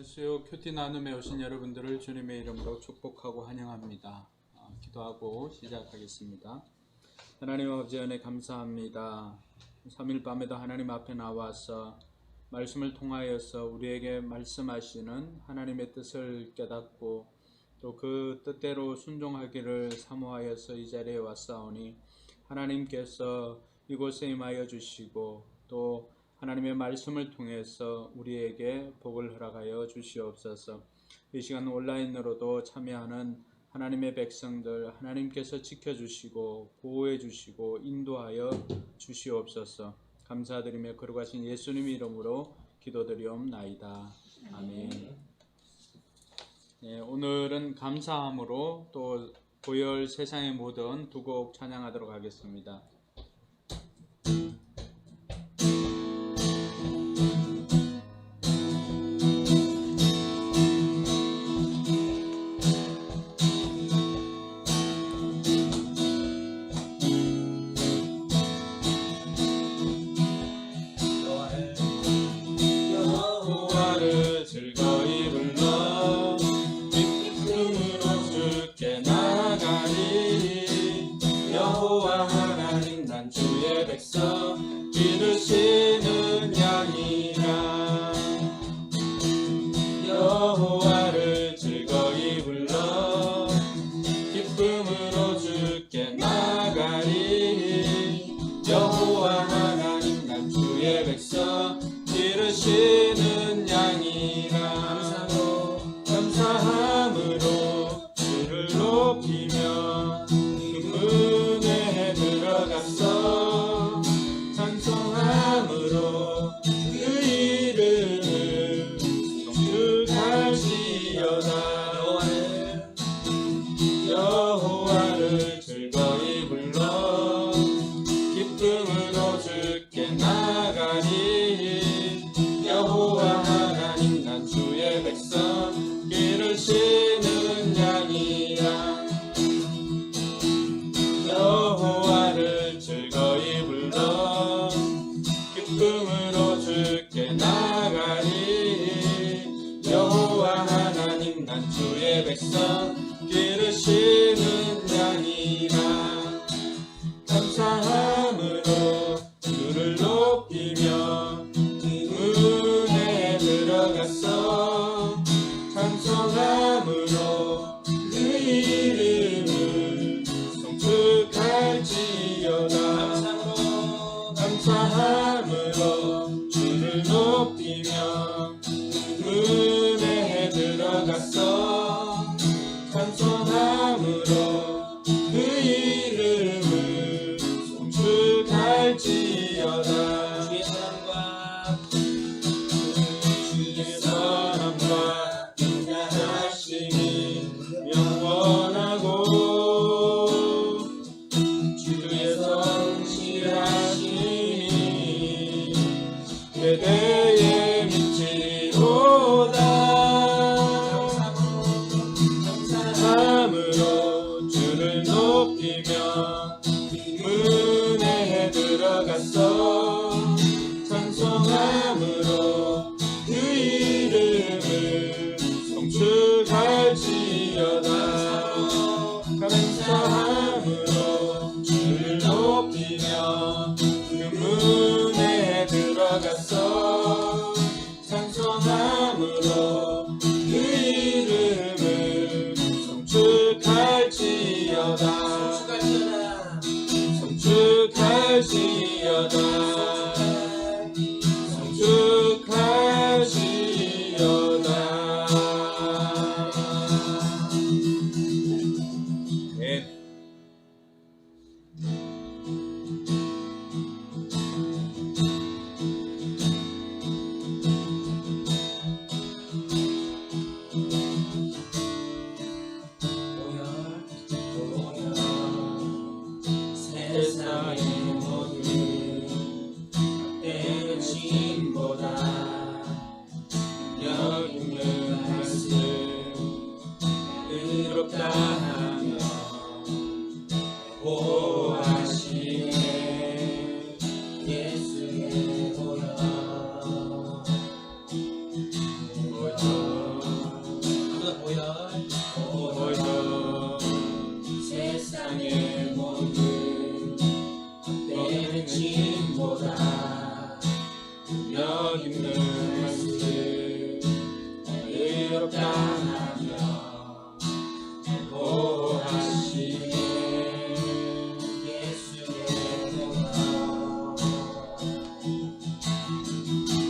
수요 큐티 나눔에 오신 여러분들을 주님의 이름으로 축복하고 환영합니다. 기도하고 시작하겠습니다. 하나님 아버지 은혜 감사합니다. 3일 밤에도 하나님 앞에 나와서 말씀을 통하여서 우리에게 말씀하시는 하나님의 뜻을 깨닫고 또 그 뜻대로 순종하기를 사모하여서 이 자리에 왔사오니 하나님께서 이곳에 임하여 주시고 또 하나님의 말씀을 통해서 우리에게 복을 허락하여 주시옵소서. 이 시간 온라인으로도 참여하는 하나님의 백성들 하나님께서 지켜주시고 보호해 주시고 인도하여 주시옵소서. 감사드리며 거룩하신 예수님 이름으로 기도드리옵나이다. 아멘. 네, 오늘은 감사함으로 또 보혈 세상의 모든 두 곡 찬양하도록 하겠습니다. 여호와를 즐거이 불러 기쁨으로 주께 나가리. 여호와 하나님 난 주의 백성 기르시는 양이라. 감사함으로 주를 높이며 그 문에 들어갔어. 찬송함으로 그 이름을 송축할지어다. 여호와를 즐거이 불러 기쁨으로 주께 나가리. 여호와 하나님 난 주의 백성 기르시는 양이라. 여호와를 즐거이 불러 기쁨으로 주께 나가리. 여호와 하나님 난 주의 백성 기르시는 양이라. 감사함으로 주를 높이며 그 문에 들어갔어. 찬송함으로 그 이름을 송축할지어다. 감사함으로 주를 높이며 그 문에 들어갔어. 찬송함으로 그 이름을 송축할지어다. 주의 사랑과 인자하심이 영원하고 주의 성실하심이 대대에 미치리로다. 감사함으로 주를 높이며 문에 들어갔어. 찬송함으로 그 이름을 송축할지어다. 감사함으로 주를 높이며 그 문에 들어갔어. 찬송함으로 그 이름을 송축할지어다. 송축할지어다. 송축할지어다. 네. 세상의 모든 때는 짐보다 여기는 말씀 의롭다 하며 보호하시네. 예수의 보혈 있는 말씀 의롭다 하며 보호하시네. 예수의 보혈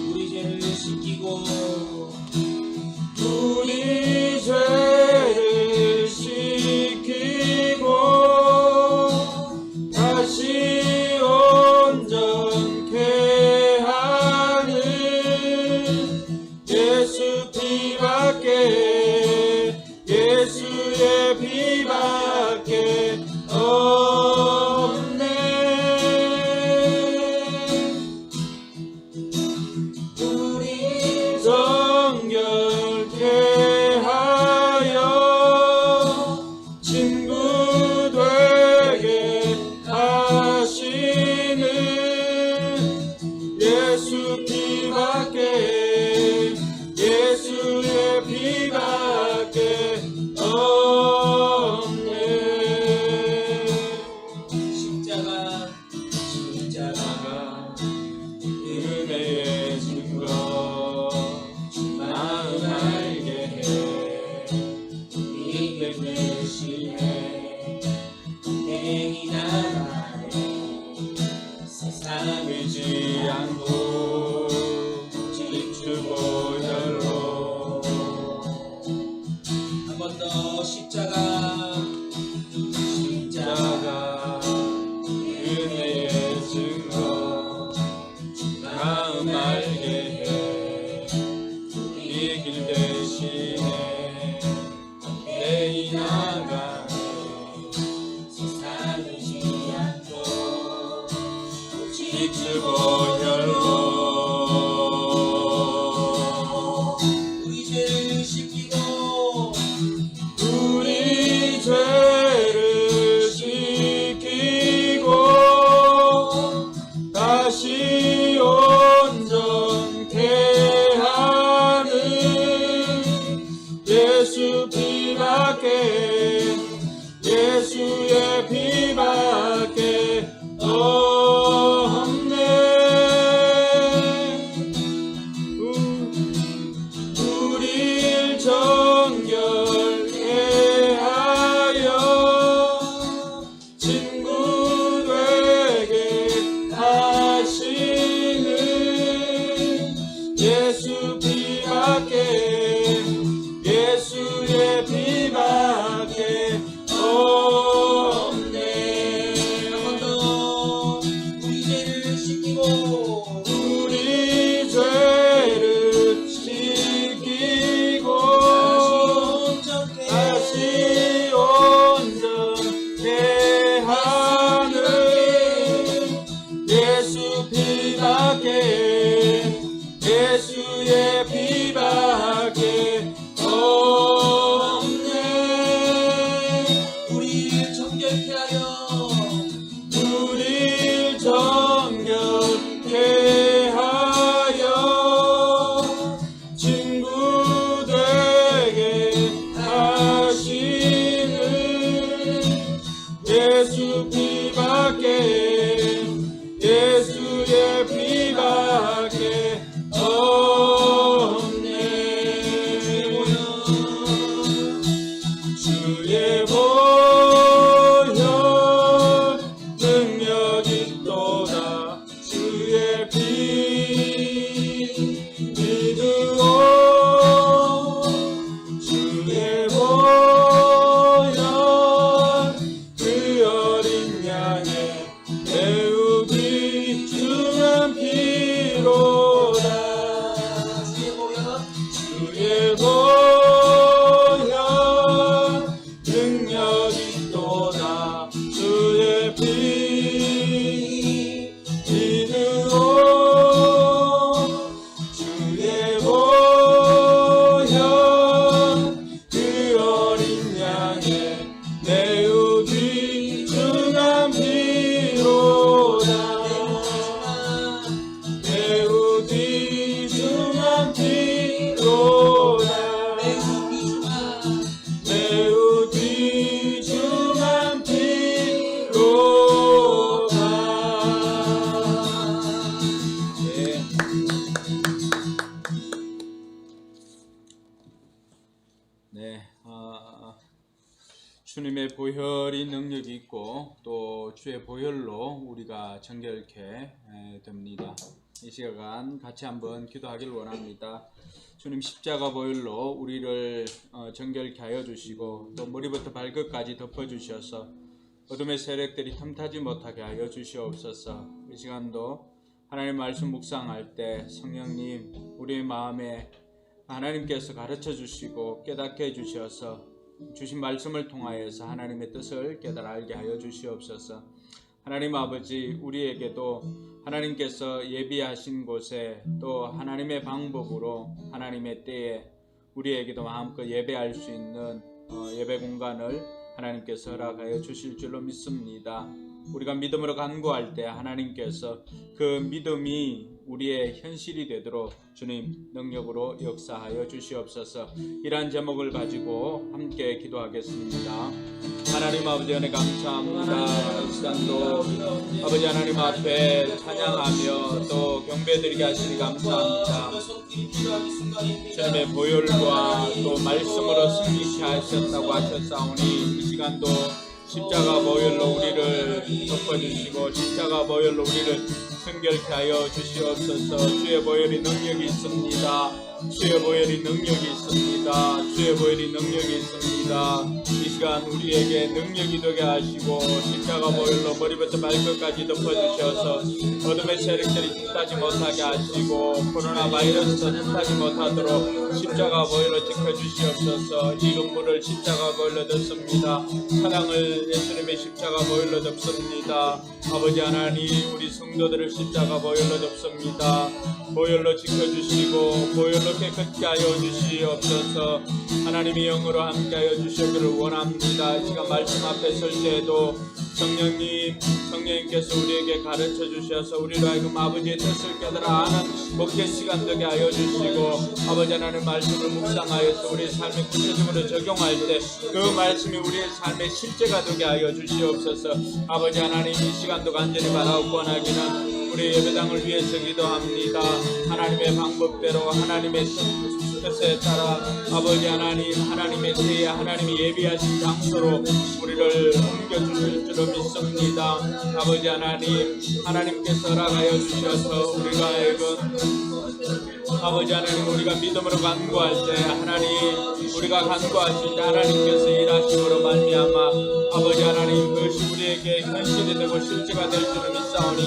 우리 죄를 씻기고 우리 죄를 씻기고 다시 온전케 하는 예수 피밖에 예수의 피밖에 없네. 우리 정결케 하여 친구 되게 하시는 예수 피밖에 예수의 피밖에 없네. 십자가 은혜의 증거 마음 알게 해 이게 대신해 행이 나만의 세상을 지 않고 집주보혈로 한 번 더 십자가 은혜의 증거 마음 알게 해 이 길 대신에 내이 나가네 세상을 지 않고 집주보혈로 우리 죄를 씻기고 우리 죄를 씻기고 다시 온전케 하는 예수 피밖에 예수의 피밖에 없네. 우릴 정결케 하여 친구 되게 하시는 예수 피밖에 예수의 피밖에 없네. 한 번 더 우리 죄를 씻기고 우리 죄를 씻기고 다시 온전케 하는 예수 피밖에 예수의 피밖에 주님의 보혈이 능력이 있고 또 주의 보혈로 우리가 정결케 됩니다. 이 시간 같이 한번 기도하길 원합니다. 주님 십자가 보혈로 우리를 정결케 하여 주시고 또 머리부터 발끝까지 덮어주셔서 어둠의 세력들이 틈타지 못하게 하여 주시옵소서. 이 시간도 하나님 말씀 묵상할 때 성령님 우리의 마음에 하나님께서 가르쳐 주시고 깨닫게 해주셔서 주신 말씀을 통하여서 하나님의 뜻을 깨달아 알게 하여 주시옵소서. 하나님 아버지, 우리에게도 하나님께서 예비하신 곳에 또 하나님의 방법으로 하나님의 때에 우리에게도 마음껏 예배할 수 있는 예배 공간을 하나님께서 허락하여 주실 줄로 믿습니다. 우리가 믿음으로 간구할 때 하나님께서 그 믿음이 우리의 현실이 되도록 주님 능력으로 역사하여 주시옵소서. 이러한 제목을 가지고 함께 기도하겠습니다. 하나님 아버지 은혜 감사합니다. 이 시간도 아버지 하나님 앞에 찬양하며 또 경배드리게 하시니 감사합니다. 주님의 보혈과 또 말씀으로 승리케 하셨다고 하셨사오니 이 시간도 십자가 보혈로 우리를 덮어주시고 십자가 보혈로 우리를 성결케 하여 주시옵소서. 주의 보혈이 능력이 있습니다. 주의 보혈이 능력이 있습니다. 주의 보혈이 능력이 있습니다. 이 시간 우리에게 능력이 되게 하시고 십자가 보혈로 머리부터 발끝까지 덮어주셔서 어둠의 세력들이 틈타지 못하게 하시고 코로나 바이러스도 틈타지 못하도록 십자가 보혈로 지켜주시옵소서. 이 눈물을 십자가 보혈로 덮습니다. 사랑을 예수님의 십자가 보혈로 덮습니다. 아버지 하나님 우리 성도들을 십자가 보혈로 덮습니다. 보혈로 지켜주시고 보혈로 깨끗게 하여 주시옵소서. 하나님의 영으로 함께하여 주시기를 원합니다. 이 시간 말씀 앞에 설 때에도 성령님께서 우리에게 가르쳐 주셔서 우리로 하여금 아버지의 뜻을 깨달아 아는 목회 시간 되게 하여 주시고 아버지 하나님 말씀을 묵상하여서 우리의 삶에 구체적으로 적용할 때 그 말씀이 우리의 삶의 실제가 되게 하여 주시옵소서. 아버지 하나님 이 시간도 간절히 바라고 원하기는 우리 예배당을 위해서 기도합니다. 하나님의 방법대로 하나님의 뜻에 따라 아버지 하나님 하나님의 때에 하나님이 예비하신 장소로 우리를 옮겨주실 줄로 믿습니다. 아버지 하나님께서 허락하여 주셔서 우리가 아버지 하나님 우리가 믿음으로 간구할 때 하나님 우리가 간구하실 때 하나님께서 일하심으로 말미암아 아버지 하나님 그것이 우리에게 현실이 되고 실제가 될 줄을 믿사오니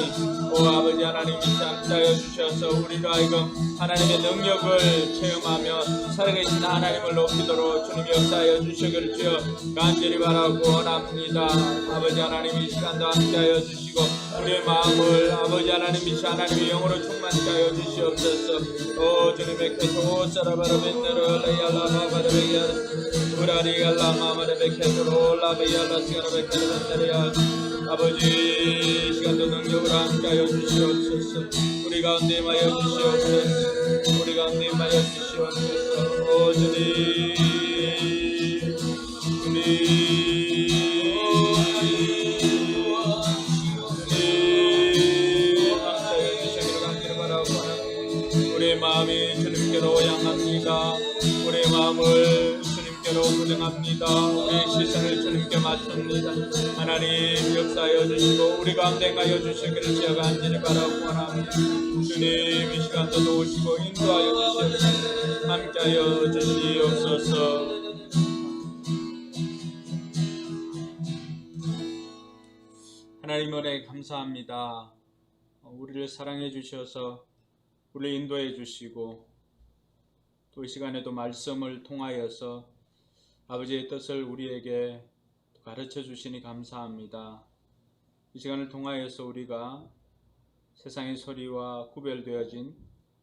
오 아버지 하나님 함께하여 주셔서 우리로 하여금 하나님의 능력을 체험하며 살아계신 하나님을 높이도록 주님 역사하여 주시기를 주여 간절히 바라고 원합니다. 아버지 하나님 이 시간도 함께하여 주시고 우리의 마음을 아버지 하나님이시 하나님의 영으로 충만케 하여 주시옵소서. 오 주님의 캐토 사라바라벤네로 레이알라마바르베야 우라리알라마마르베케토로 라베야라 시가라베케르벤네리야 아버지 이 시간도 능력으로 함께하여 주시옵소서. 우리 가운데 임하여 주시옵소서. 우리 가운데 임하여 주시옵소서. 오 주님 함께하여 주시기를 간절히 바라고 우리의 마음이 주님께로 향합니다. 우리의 마음을 주님께로 고정합니다. 우리의 시선을 주님께 맞춥니다. 하나님 역사하여 주시고 우리 가운데 행하여 주시기를 제가 간절히 바라고 원합니다. 주님 이 시간도 도우시고 인도하여 주시옵소서. 함께하여 주시옵소서. 하나님 은혜 감사합니다. 우리를 사랑해 주셔서 우리를 인도해 주시고 또 이 시간에도 말씀을 통하여서 아버지의 뜻을 우리에게 가르쳐 주시니 감사합니다. 이 시간을 통하여서 우리가 세상의 소리와 구별되어진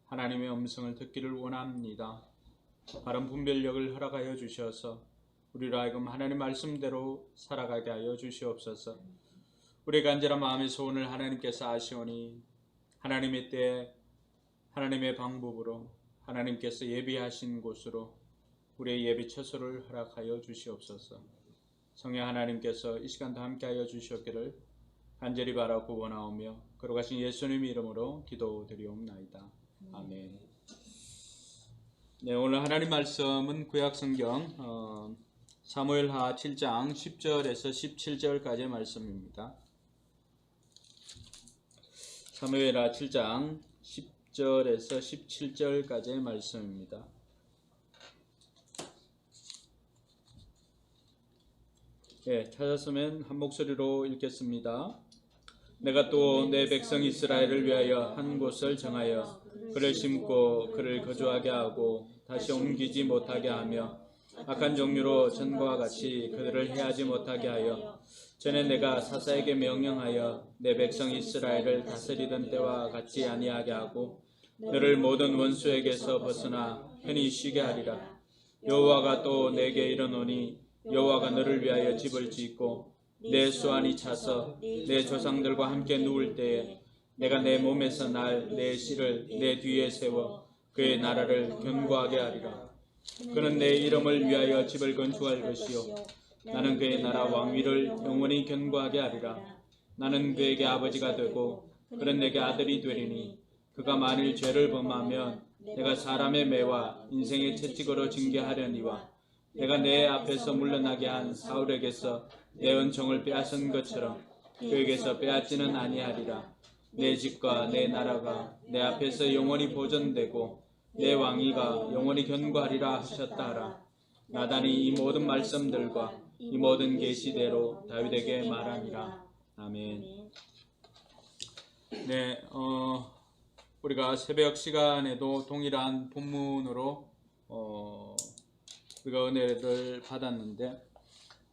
하나님의 음성을 듣기를 원합니다. 바른 분별력을 허락하여 주셔서 우리로 하여금 하나님 말씀대로 살아가게 하여 주시옵소서. 우리의 간절한 마음의 소원을 하나님께서 아시오니 하나님의 때에 하나님의 방법으로 하나님께서 예비하신 곳으로 우리의 예비 처소를 허락하여 주시옵소서. 성령 하나님께서 이 시간도 함께하여 주시옵기를 간절히 바라고 원하오며 거룩하신 예수님 이름으로 기도드리옵나이다. 아멘. 네, 오늘 하나님 말씀은 구약성경 사무엘하 7장 10절에서 17절까지의 말씀입니다. 사무엘하 7장 10절에서 17절까지의 말씀입니다. 찾았으면 한 목소리로 읽겠습니다. 내가 또 내 백성 이스라엘을 위하여 한 곳을 정하여 그를 심고 그를 거주하게 하고 다시 옮기지 못하게 하며 악한 종류로 전과 같이 그들을 해하지 못하게 하여 전에 내가 사사에게 명령하여 내 백성 이스라엘을 다스리던 때와 같이 아니하게 하고 너를 모든 원수에게서 벗어나 편히 쉬게 하리라. 여호와가 또 내게 이르노니 여호와가 너를 위하여 집을 짓고 내 수완이 차서 내 조상들과 함께 누울 때에 내가 내 몸에서 날 내 씨를 내 뒤에 세워 그의 나라를 견고하게 하리라. 그는 내 이름을 위하여 집을 건축할 것이요 나는 그의 나라 왕위를 영원히 견고하게 하리라. 나는 그에게 아버지가 되고 그는 내게 아들이 되리니 그가 만일 죄를 범하면 내가 사람의 매와 인생의 채찍으로 징계하려니와 내가 내 앞에서 물러나게 한 사울에게서 내 은총을 빼앗은 것처럼 그에게서 빼앗지는 아니하리라. 내 집과 내 나라가 내 앞에서 영원히 보존되고 내 왕위가 영원히 견고하리라 하셨다 하라. 나단이 이 모든 말씀들과 이 모든 계시대로 다윗에게 말하니라. 아멘. 우리가 새벽 시간에도 동일한 본문으로 우리가 은혜를 받았는데,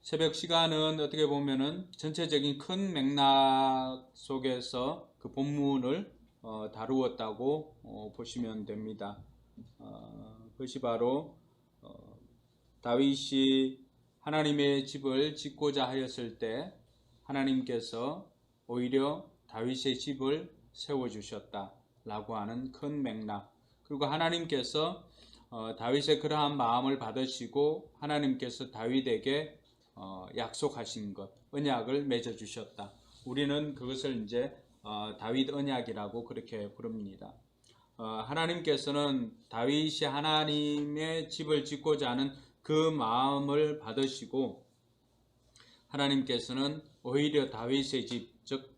새벽 시간은 어떻게 보면은 전체적인 큰 맥락 속에서 그 본문을 다루었다고 보시면 됩니다. 그것이 바로 다윗이 하나님의 집을 짓고자 하였을 때 하나님께서 오히려 다윗의 집을 세워주셨다라고 하는 큰 맥락, 그리고 하나님께서 다윗의 그러한 마음을 받으시고 하나님께서 다윗에게 약속하신 것, 언약을 맺어주셨다. 우리는 그것을 이제 다윗 언약이라고 그렇게 부릅니다. 하나님께서는 다윗이 하나님의 집을 짓고자 하는 그 마음을 받으시고 하나님께서는 오히려 다윗의 집, 즉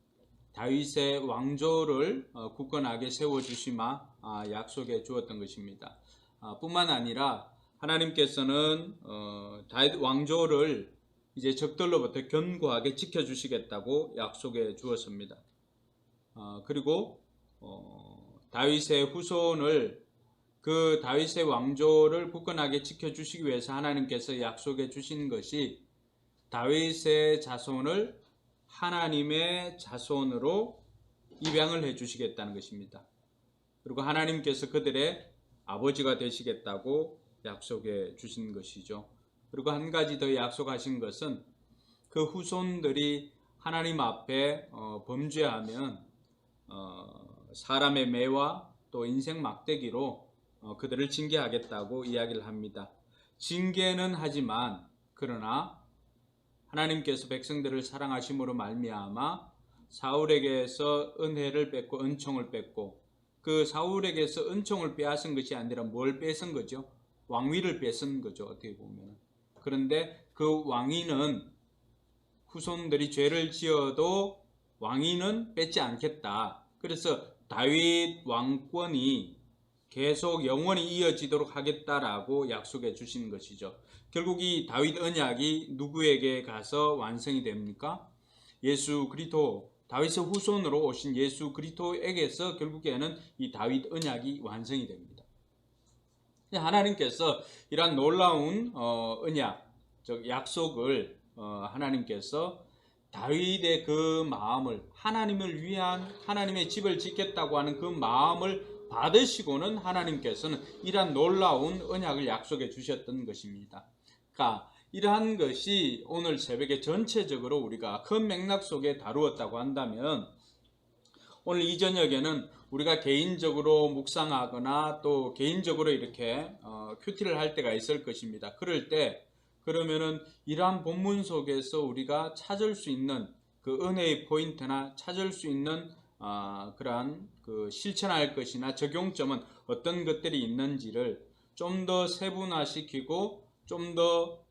다윗의 왕조를 굳건하게 세워주시마 약속해 주었던 것입니다. 뿐만 아니라 하나님께서는 다윗 왕조를 이제 적들로부터 견고하게 지켜주시겠다고 약속해 주었습니다. 그리고 다윗의 후손을, 그 다윗의 왕조를 굳건하게 지켜주시기 위해서 하나님께서 약속해 주신 것이 다윗의 자손을 하나님의 자손으로 입양을 해 주시겠다는 것입니다. 그리고 하나님께서 그들의 아버지가 되시겠다고 약속해 주신 것이죠. 그리고 한 가지 더 약속하신 것은 그 후손들이 하나님 앞에 범죄하면 사람의 매와 또 인생 막대기로 그들을 징계하겠다고 이야기를 합니다. 징계는 하지만 그러나 하나님께서 백성들을 사랑하심으로 말미암아 사울에게서 은혜를 뺏고 은총을 뺏고, 그 사울에게서 은총을 빼앗은 것이 아니라 뭘 뺏은 거죠? 왕위를 뺏은 거죠, 어떻게 보면. 그런데 그 왕위는 후손들이 죄를 지어도 왕위는 뺏지 않겠다. 그래서 다윗 왕권이 계속 영원히 이어지도록 하겠다라고 약속해 주신 것이죠. 결국 이 다윗 언약이 누구에게 가서 완성이 됩니까? 예수 그리스도, 다윗의 후손으로 오신 예수 그리스도에게서 결국에는 이 다윗 언약이 완성이 됩니다. 하나님께서 이러한 놀라운 언약, 즉 약속을 하나님께서 다윗의 그 마음을, 하나님을 위한 하나님의 집을 짓겠다고 하는 그 마음을 받으시고는 하나님께서는 이러한 놀라운 언약을 약속해 주셨던 것입니다. 그러니까 이러한 것이 오늘 새벽에 전체적으로 우리가 큰 맥락 속에 다루었다고 한다면, 오늘 이 저녁에는 우리가 개인적으로 묵상하거나 또 개인적으로 이렇게 큐티를 할 때가 있을 것입니다. 그럴 때 그러면은 이러한 본문 속에서 우리가 찾을 수 있는 그 은혜의 포인트나 찾을 수 있는 그러한 그 실천할 것이나 적용점은 어떤 것들이 있는지를 좀 더 세분화시키고 좀 더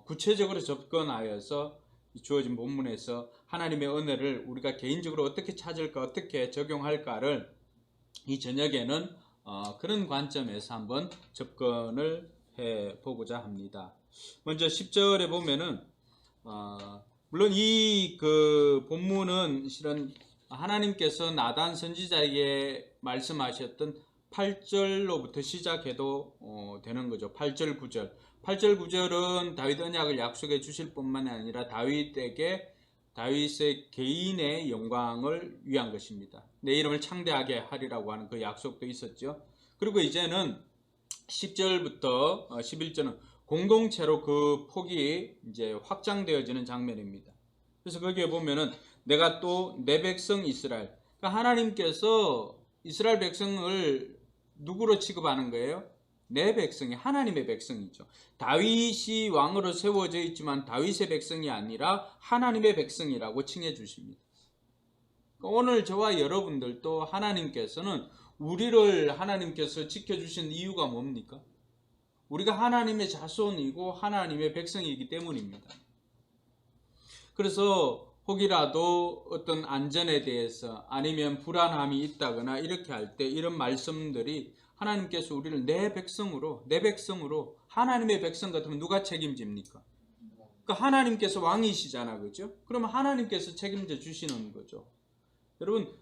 구체적으로 접근하여서 주어진 본문에서 하나님의 은혜를 우리가 개인적으로 어떻게 찾을까, 어떻게 적용할까를 이 저녁에는 그런 관점에서 한번 접근을 해보고자 합니다. 먼저 10절에 보면은 물론 이 그 본문은 실은 하나님께서 나단 선지자에게 말씀하셨던 8절로부터 시작해도 되는 거죠. 8절 9절 8절 9절은 다윗 언약을 약속해 주실 뿐만 아니라 다윗의 개인의 영광을 위한 것입니다. 내 이름을 창대하게 하리라고 하는 그 약속도 있었죠. 그리고 이제는 10절부터 11절은 공동체로 그 폭이 이제 확장되어지는 장면입니다. 그래서 거기에 보면은 내가 또 내 백성 이스라엘, 그러니까 하나님께서 이스라엘 백성을 누구로 취급하는 거예요? 내 백성이 하나님의 백성이죠. 다윗이 왕으로 세워져 있지만 다윗의 백성이 아니라 하나님의 백성이라고 칭해 주십니다. 그러니까 오늘 저와 여러분들도 하나님께서는 우리를 하나님께서 지켜주신 이유가 뭡니까? 우리가 하나님의 자손이고 하나님의 백성이기 때문입니다. 그래서 혹이라도 어떤 안전에 대해서 아니면 불안함이 있다거나 이렇게 할 때 이런 말씀들이 하나님께서 우리를 내 백성으로 하나님의 백성 같으면 누가 책임집니까? 그러니까 하나님께서 왕이시잖아, 그죠? 그러면 하나님께서 책임져 주시는 거죠. 여러분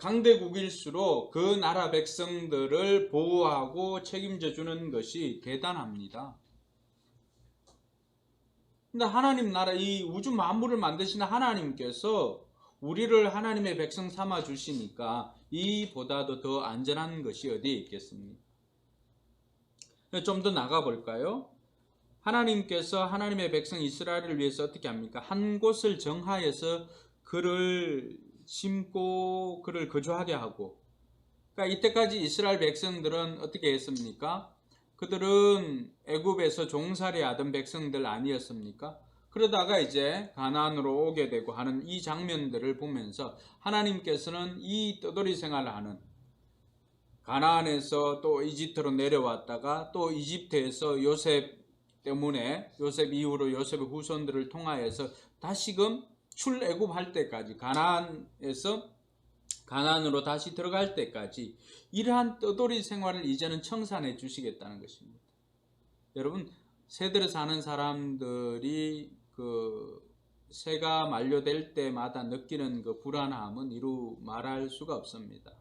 강대국일수록 그 나라 백성들을 보호하고 책임져 주는 것이 대단합니다. 근데 하나님 나라 이 우주 만물을 만드시는 하나님께서 우리를 하나님의 백성 삼아 주시니까 이보다도 더 안전한 것이 어디에 있겠습니까? 좀 더 나가 볼까요? 하나님께서 하나님의 백성 이스라엘을 위해서 어떻게 합니까? 한 곳을 정하여서 그를 심고 그를 거주하게 하고, 그러니까 이때까지 이스라엘 백성들은 어떻게 했습니까? 그들은 애굽에서 종살이 하던 백성들 아니었습니까? 그러다가 이제 가나안으로 오게 되고 하는 이 장면들을 보면서 하나님께서는 이 떠돌이 생활을 하는, 가나안에서 또 이집트로 내려왔다가 또 이집트에서 요셉 때문에 요셉 이후로 요셉의 후손들을 통하여서 다시금 출애굽할 때까지 가나안으로 다시 들어갈 때까지 이러한 떠돌이 생활을 이제는 청산해 주시겠다는 것입니다. 여러분, 새들에 사는 사람들이 그 새가 만료될 때마다 느끼는 그 불안함은 이루 말할 수가 없습니다.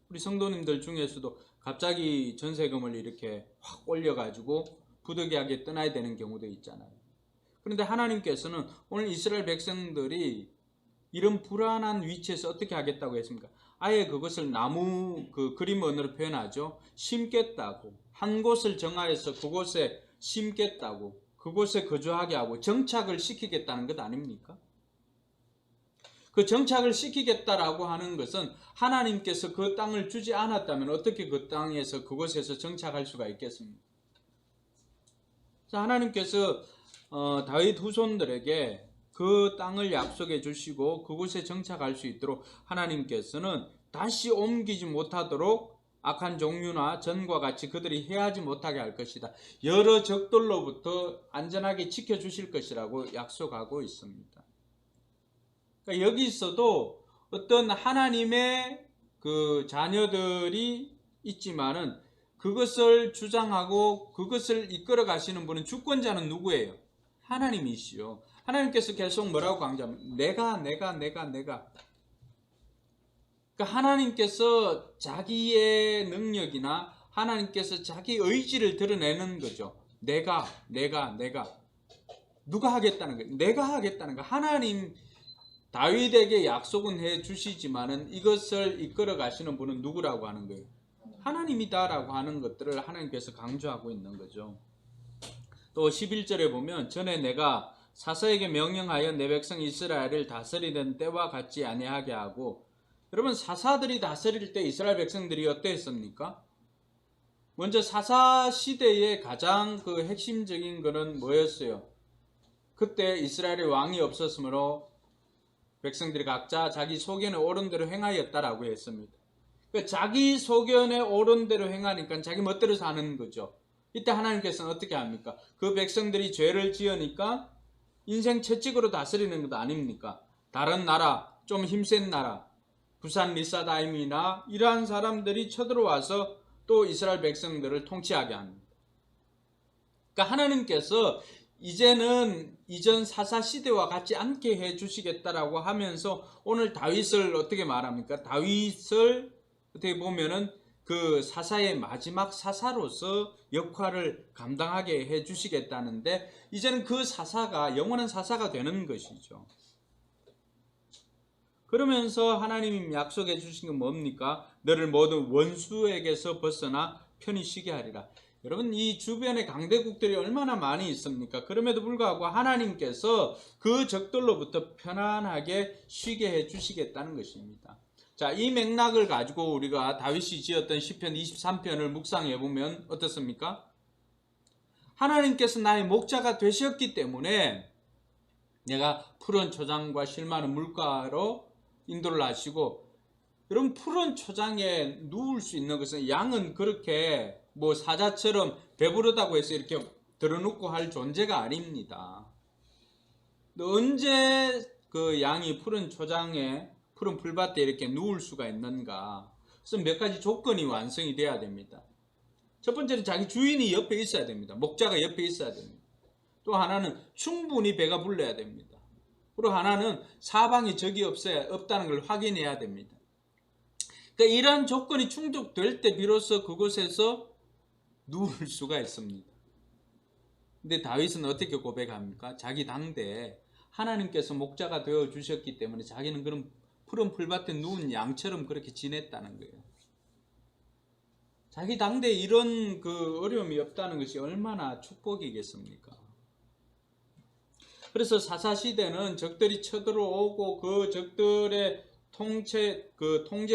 우리 성도님들 중에서도 갑자기 전세금을 이렇게 확 올려가지고 부득이하게 떠나야 되는 경우도 있잖아요. 그런데 하나님께서는 오늘 이스라엘 백성들이 이런 불안한 위치에서 어떻게 하겠다고 했습니까? 아예 그것을 나무 그 그림 언어로 표현하죠. 심겠다고, 한 곳을 정하여서 그곳에 심겠다고, 그곳에 거주하게 하고 정착을 시키겠다는 것 아닙니까? 그 정착을 시키겠다라고 하는 것은 하나님께서 그 땅을 주지 않았다면 어떻게 그 땅에서 그곳에서 정착할 수가 있겠습니까? 하나님께서 다윗 후손들에게 그 땅을 약속해 주시고 그곳에 정착할 수 있도록 하나님께서는 다시 옮기지 못하도록 악한 종류나 전과 같이 그들이 해하지 못하게 할 것이다. 여러 적들로부터 안전하게 지켜주실 것이라고 약속하고 있습니다. 그러니까 여기서도 어떤 하나님의 그 자녀들이 있지만은 그것을 주장하고 그것을 이끌어 가시는 분은 주권자는 누구예요? 하나님이시요. 하나님께서 계속 뭐라고 강조하면 내가. 그러니까 하나님께서 자기의 능력이나 하나님께서 자기 의지를 드러내는 거죠. 내가. 누가 하겠다는 거예요? 내가 하겠다는 거. 하나님 다윗에게 약속은 해 주시지만은 이것을 이끌어 가시는 분은 누구라고 하는 거예요? 하나님이다라고 하는 것들을 하나님께서 강조하고 있는 거죠. 또 11절에 보면 전에 내가 사사에게 명령하여 내 백성 이스라엘을 다스리던 때와 같지 아니하게 하고, 여러분 사사들이 다스릴 때 이스라엘 백성들이 어땠습니까? 먼저 사사 시대의 가장 그 핵심적인 것은 뭐였어요? 그때 이스라엘의 왕이 없었으므로 백성들이 각자 자기 소견에 옳은 대로 행하였다라고 했습니다. 그러니까 자기 소견에 옳은 대로 행하니까 자기 멋대로 사는 거죠. 이때 하나님께서는 어떻게 합니까? 그 백성들이 죄를 지으니까 인생 채찍으로 다스리는 것 아닙니까? 다른 나라, 좀 힘센 나라, 부산 리사다임이나 이러한 사람들이 쳐들어와서 또 이스라엘 백성들을 통치하게 합니다. 그러니까 하나님께서 이제는 이전 사사시대와 같지 않게 해주시겠다라고 하면서 오늘 다윗을 어떻게 말합니까? 다윗을 어떻게 보면은 그 사사의 마지막 사사로서 역할을 감당하게 해주시겠다는데 이제는 그 사사가 영원한 사사가 되는 것이죠. 그러면서 하나님이 약속해 주신 건 뭡니까? 너를 모든 원수에게서 벗어나 편히 쉬게 하리라. 여러분, 이 주변에 강대국들이 얼마나 많이 있습니까? 그럼에도 불구하고 하나님께서 그 적들로부터 편안하게 쉬게 해 주시겠다는 것입니다. 자, 이 맥락을 가지고 우리가 다윗이 지었던 시편 23편을 묵상해 보면 어떻습니까? 하나님께서 나의 목자가 되셨기 때문에 내가 푸른 초장과 실 많은 물가로 인도를 하시고, 여러분, 푸른 초장에 누울 수 있는 것은 양은 그렇게 뭐 사자처럼 배부르다고 해서 이렇게 들어눕고 할 존재가 아닙니다. 언제 그 양이 푸른 초장에 푸른 풀밭에 이렇게 누울 수가 있는가? 그래서 몇 가지 조건이 완성이 돼야 됩니다. 첫 번째는 자기 주인이 옆에 있어야 됩니다. 목자가 옆에 있어야 됩니다. 또 하나는 충분히 배가 불러야 됩니다. 그리고 하나는 사방에 적이 없다는 걸 확인해야 됩니다. 그러니까 이러한 조건이 충족될 때 비로소 그곳에서 누울 수가 있습니다. 근데 다윗은 어떻게 고백합니까? 자기 당대에 하나님께서 목자가 되어 주셨기 때문에 자기는 그런 푸른 풀밭에 누운 양처럼 그렇게 지냈다는 거예요. 자기 당대에 이런 그 어려움이 없다는 것이 얼마나 축복이겠습니까? 그래서 사사시대는 적들이 쳐들어오고 그 적들의 통제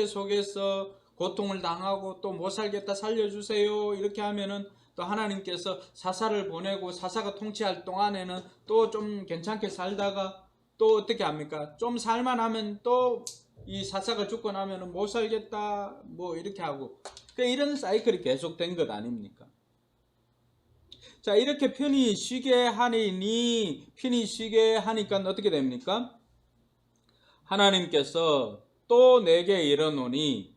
속에서 고통을 당하고 또 못 살겠다 살려주세요 이렇게 하면은 또 하나님께서 사사를 보내고 사사가 통치할 동안에는 또 좀 괜찮게 살다가 또 어떻게 합니까? 좀 살만하면 또 이 사사가 죽고 나면은 못 살겠다 뭐 이렇게 하고, 그러니까 이런 사이클이 계속된 것 아닙니까? 자, 이렇게 편히 쉬게 하니까 어떻게 됩니까? 하나님께서 또 내게 이르노니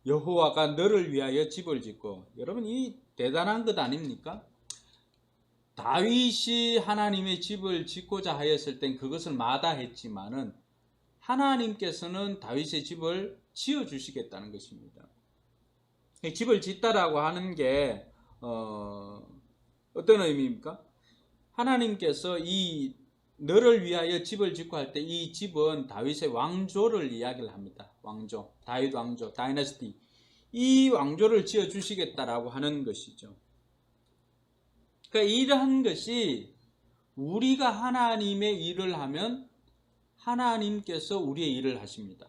여호와가 너를 위하여 집을 짓고, 여러분 이 대단한 것 아닙니까? 다윗이 하나님의 집을 짓고자 하였을 땐 그것을 마다했지만은 하나님께서는 다윗의 집을 지어 주시겠다는 것입니다. 집을 짓다라고 하는 게 어떤 의미입니까? 하나님께서 이 너를 위하여 집을 짓고 할 때 이 집은 다윗의 왕조를 이야기를 합니다. 왕조, 다윗 왕조, 다이너스티. 이 왕조를 지어 주시겠다라고 하는 것이죠. 그러니까 이러한 것이 우리가 하나님의 일을 하면 하나님께서 우리의 일을 하십니다.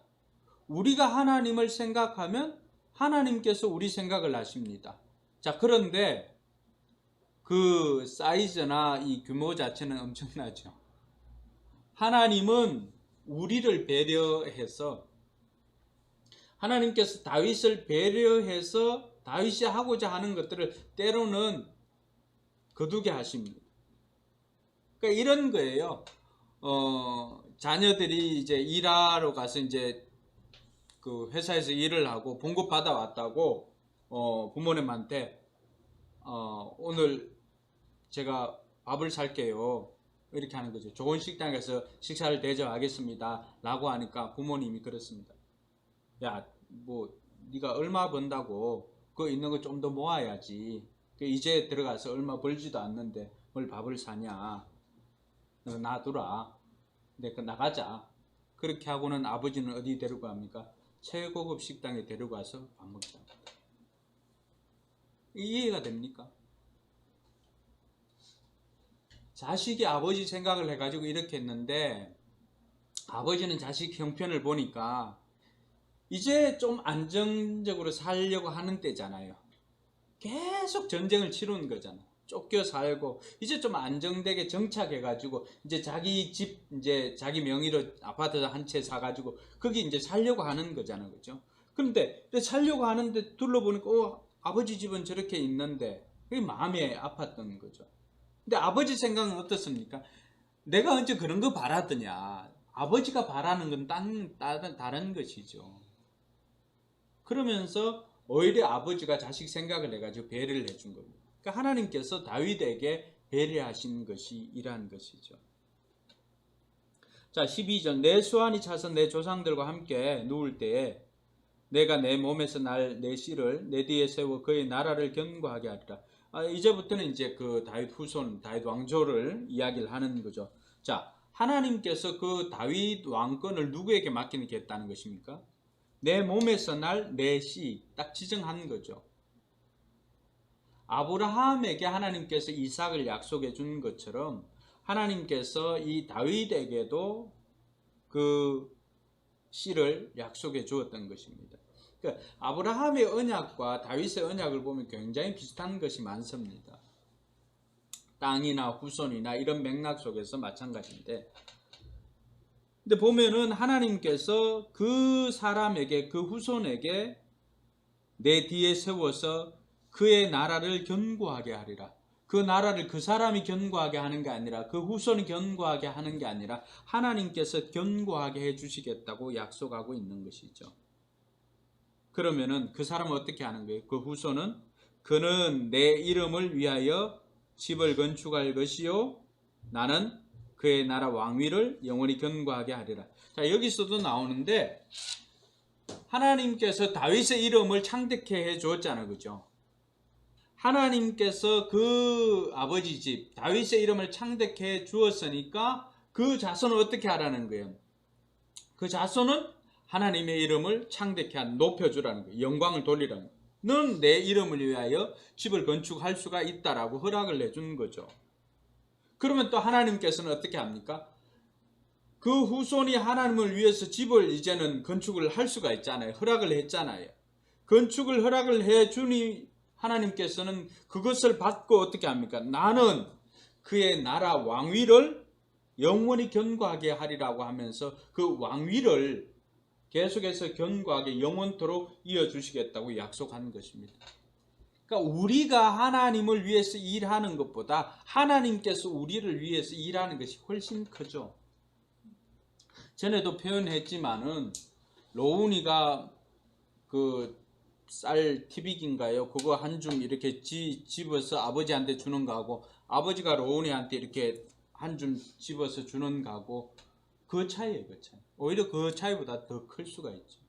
우리가 하나님을 생각하면 하나님께서 우리 생각을 하십니다. 자, 그런데 그 사이즈나 이 규모 자체는 엄청나죠. 하나님은 우리를 배려해서, 하나님께서 다윗을 배려해서 다윗이 하고자 하는 것들을 때로는 거두게 하십니다. 그러니까 이런 거예요. 자녀들이 이제 일하러 가서 이제 그 회사에서 일을 하고 봉급 받아 왔다고 부모님한테 오늘 제가 밥을 살게요 이렇게 하는 거죠. 좋은 식당에서 식사를 대접하겠습니다 라고 하니까 부모님이 그렇습니다. 야, 뭐 네가 얼마 번다고 그거 있는 거 좀 더 모아야지. 이제 들어가서 얼마 벌지도 않는데 뭘 밥을 사냐. 너 놔두라. 내가 나가자. 그렇게 하고는 아버지는 어디 데리고 갑니까? 최고급 식당에 데려가서 밥 먹자. 이해가 됩니까? 자식이 아버지 생각을 해가지고 이렇게 했는데 아버지는 자식 형편을 보니까 이제 좀 안정적으로 살려고 하는 때잖아요. 계속 전쟁을 치르는 거잖아요. 쫓겨 살고 이제 좀 안정되게 정착해가지고 이제 자기 집 이제 자기 명의로 아파트 한 채 사가지고 거기 이제 살려고 하는 거잖아요, 그렇죠? 그런데 살려고 하는데 둘러보니까 아버지 집은 저렇게 있는데 그게 마음이 아팠던 거죠. 근데 아버지 생각은 어떻습니까? 내가 언제 그런 거 바라더냐. 아버지가 바라는 건 다른 것이죠. 그러면서 오히려 아버지가 자식 생각을 해가지고 배려를 해준 겁니다. 그러니까 하나님께서 다윗에게 배려하신 것이 이러한 것이죠. 자, 12절. 내 수완이 차서 내 조상들과 함께 누울 때에 내가 내 몸에서 날 내 씨를 내 뒤에 세워 그의 나라를 견고하게 하리라. 이제부터는 이제 그 다윗 후손, 다윗 왕조를 이야기를 하는 거죠. 자, 하나님께서 그 다윗 왕권을 누구에게 맡기겠다는 것입니까? 내 몸에서 날 내 씨, 딱 지정한 거죠. 아브라함에게 하나님께서 이삭을 약속해 준 것처럼 하나님께서 이 다윗에게도 그 씨를 약속해 주었던 것입니다. 그러니까 아브라함의 언약과 다윗의 언약을 보면 굉장히 비슷한 것이 많습니다. 땅이나 후손이나 이런 맥락 속에서 마찬가지인데, 근데 보면은 하나님께서 그 사람에게, 그 후손에게 내 뒤에 세워서 그의 나라를 견고하게 하리라. 그 나라를 그 사람이 견고하게 하는 게 아니라, 그 후손이 견고하게 하는 게 아니라 하나님께서 견고하게 해 주시겠다고 약속하고 있는 것이죠. 그러면은 그 사람은 어떻게 하는 거예요? 그 후손은 그는 내 이름을 위하여 집을 건축할 것이요 나는 그의 나라 왕위를 영원히 견고하게 하리라. 자, 여기서도 나오는데 하나님께서 다윗의 이름을 창대케 해 주었잖아요. 그죠? 하나님께서 그 아버지 집 다윗의 이름을 창대케 해 주었으니까 그 자손을 어떻게 하라는 거예요? 그 자손은 하나님의 이름을 창대케 한 높여주라는 거예요. 영광을 돌리라는 거예요. 넌 내 이름을 위하여 집을 건축할 수가 있다라고 허락을 해준 거죠. 그러면 또 하나님께서는 어떻게 합니까? 그 후손이 하나님을 위해서 집을 이제는 건축을 할 수가 있잖아요. 허락을 했잖아요. 건축을 허락을 해주니 하나님께서는 그것을 받고 어떻게 합니까? 나는 그의 나라 왕위를 영원히 견고하게 하리라고 하면서 그 왕위를 계속해서 견고하게 영원토록 이어주시겠다고 약속한 것입니다. 그러니까 우리가 하나님을 위해서 일하는 것보다 하나님께서 우리를 위해서 일하는 것이 훨씬 크죠. 전에도 표현했지만은 로운이가 그 쌀 티비기인가요? 그거 한 줌 이렇게 집어서 아버지한테 주는 거하고 아버지가 로운이한테 이렇게 한 줌 집어서 주는 거하고 그 차이예요. 그 차이. 오히려 그 차이보다 더 클 수가 있죠.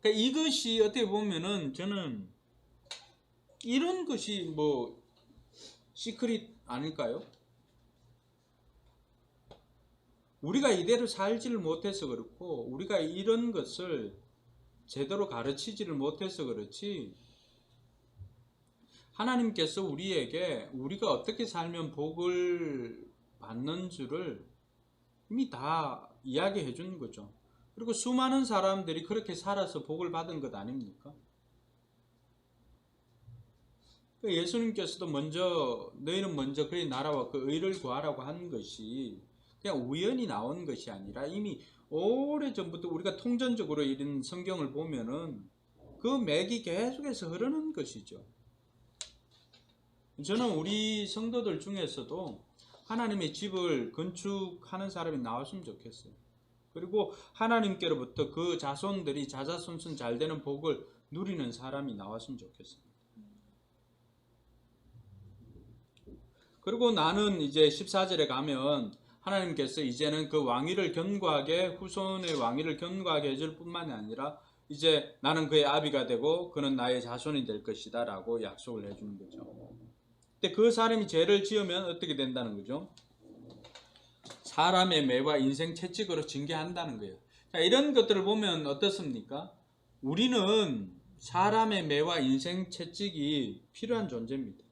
그러니까 이것이 어떻게 보면은 저는 이런 것이 뭐 시크릿 아닐까요? 우리가 이대로 살지를 못해서 그렇고 우리가 이런 것을 제대로 가르치지를 못해서 그렇지 하나님께서 우리에게 우리가 어떻게 살면 복을 받는 줄을 이미 다 이야기해 주는 거죠. 그리고 수많은 사람들이 그렇게 살아서 복을 받은 것 아닙니까? 예수님께서도 먼저 너희는 먼저 그의 나라와 그 의를 구하라고 한 것이 그냥 우연히 나온 것이 아니라 이미 오래전부터 우리가 통전적으로 이런 성경을 보면은 그 맥이 계속해서 흐르는 것이죠. 저는 우리 성도들 중에서도 하나님의 집을 건축하는 사람이 나왔으면 좋겠어요. 그리고 하나님께로부터 그 자손들이 자자손손 잘 되는 복을 누리는 사람이 나왔으면 좋겠어요. 그리고 나는 이제 14절에 가면 하나님께서 이제는 그 왕위를 견고하게 후손의 왕위를 견고하게 해줄 뿐만이 아니라 이제 나는 그의 아비가 되고 그는 나의 자손이 될 것이다 라고 약속을 해주는 거죠. 근데 그 사람이 죄를 지으면 어떻게 된다는 거죠? 사람의 매와 인생 채찍으로 징계한다는 거예요. 자, 이런 것들을 보면 어떻습니까? 우리는 사람의 매와 인생 채찍이 필요한 존재입니다.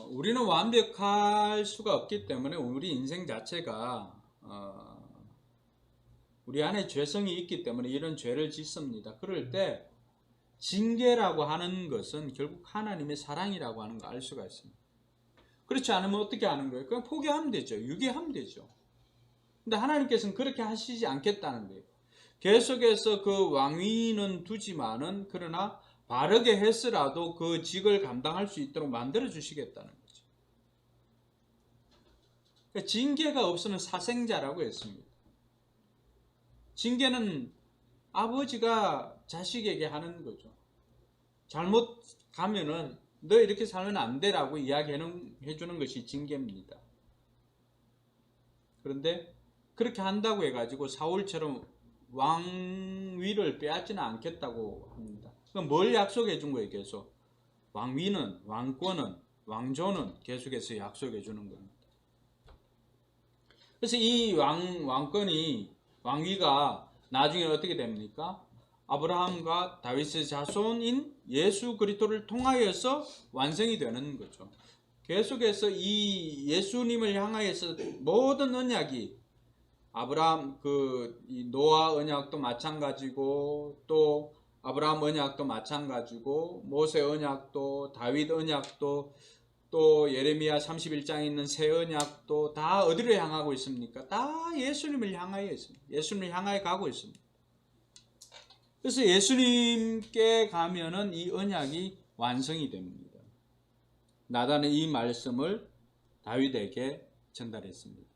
우리는 완벽할 수가 없기 때문에 우리 인생 자체가 우리 안에 죄성이 있기 때문에 이런 죄를 짓습니다. 그럴 때 징계라고 하는 것은 결국 하나님의 사랑이라고 하는 거 알 수가 있습니다. 그렇지 않으면 어떻게 하는 거예요? 그냥 포기하면 되죠. 유기하면 되죠. 근데 하나님께서는 그렇게 하시지 않겠다는 거예요. 계속해서 그 왕위는 두지만은 그러나 바르게 했으라도 그 직을 감당할 수 있도록 만들어 주시겠다는 거죠. 그러니까 징계가 없으면 사생자라고 했습니다. 징계는 아버지가 자식에게 하는 거죠. 잘못 가면은 너 이렇게 살면 안 돼라고 이야기해 주는 것이 징계입니다. 그런데 그렇게 한다고 해가지고 사울처럼 왕위를 빼앗지는 않겠다고 합니다. 그럼 뭘 약속해 준 거예요? 계속 왕위는, 왕권은, 왕조는 계속해서 약속해 주는 겁니다. 그래서 이 왕권이, 왕위가 나중에 어떻게 됩니까? 아브라함과 다윗의 자손인 예수 그리스도를 통하여서 완성이 되는 거죠. 계속해서 이 예수님을 향하여서 모든 언약이 아브라함 이 노아 언약도 마찬가지고 또 아브라함 언약도 마찬가지고 모세 언약도 다윗 언약도 또 예레미야 31장에 있는 새 언약도 다 어디로 향하고 있습니까? 다 예수님을 향하여 있습니다. 예수님을 향하여 가고 있습니다. 그래서 예수님께 가면은 이 언약이 완성이 됩니다. 나단은 이 말씀을 다윗에게 전달했습니다.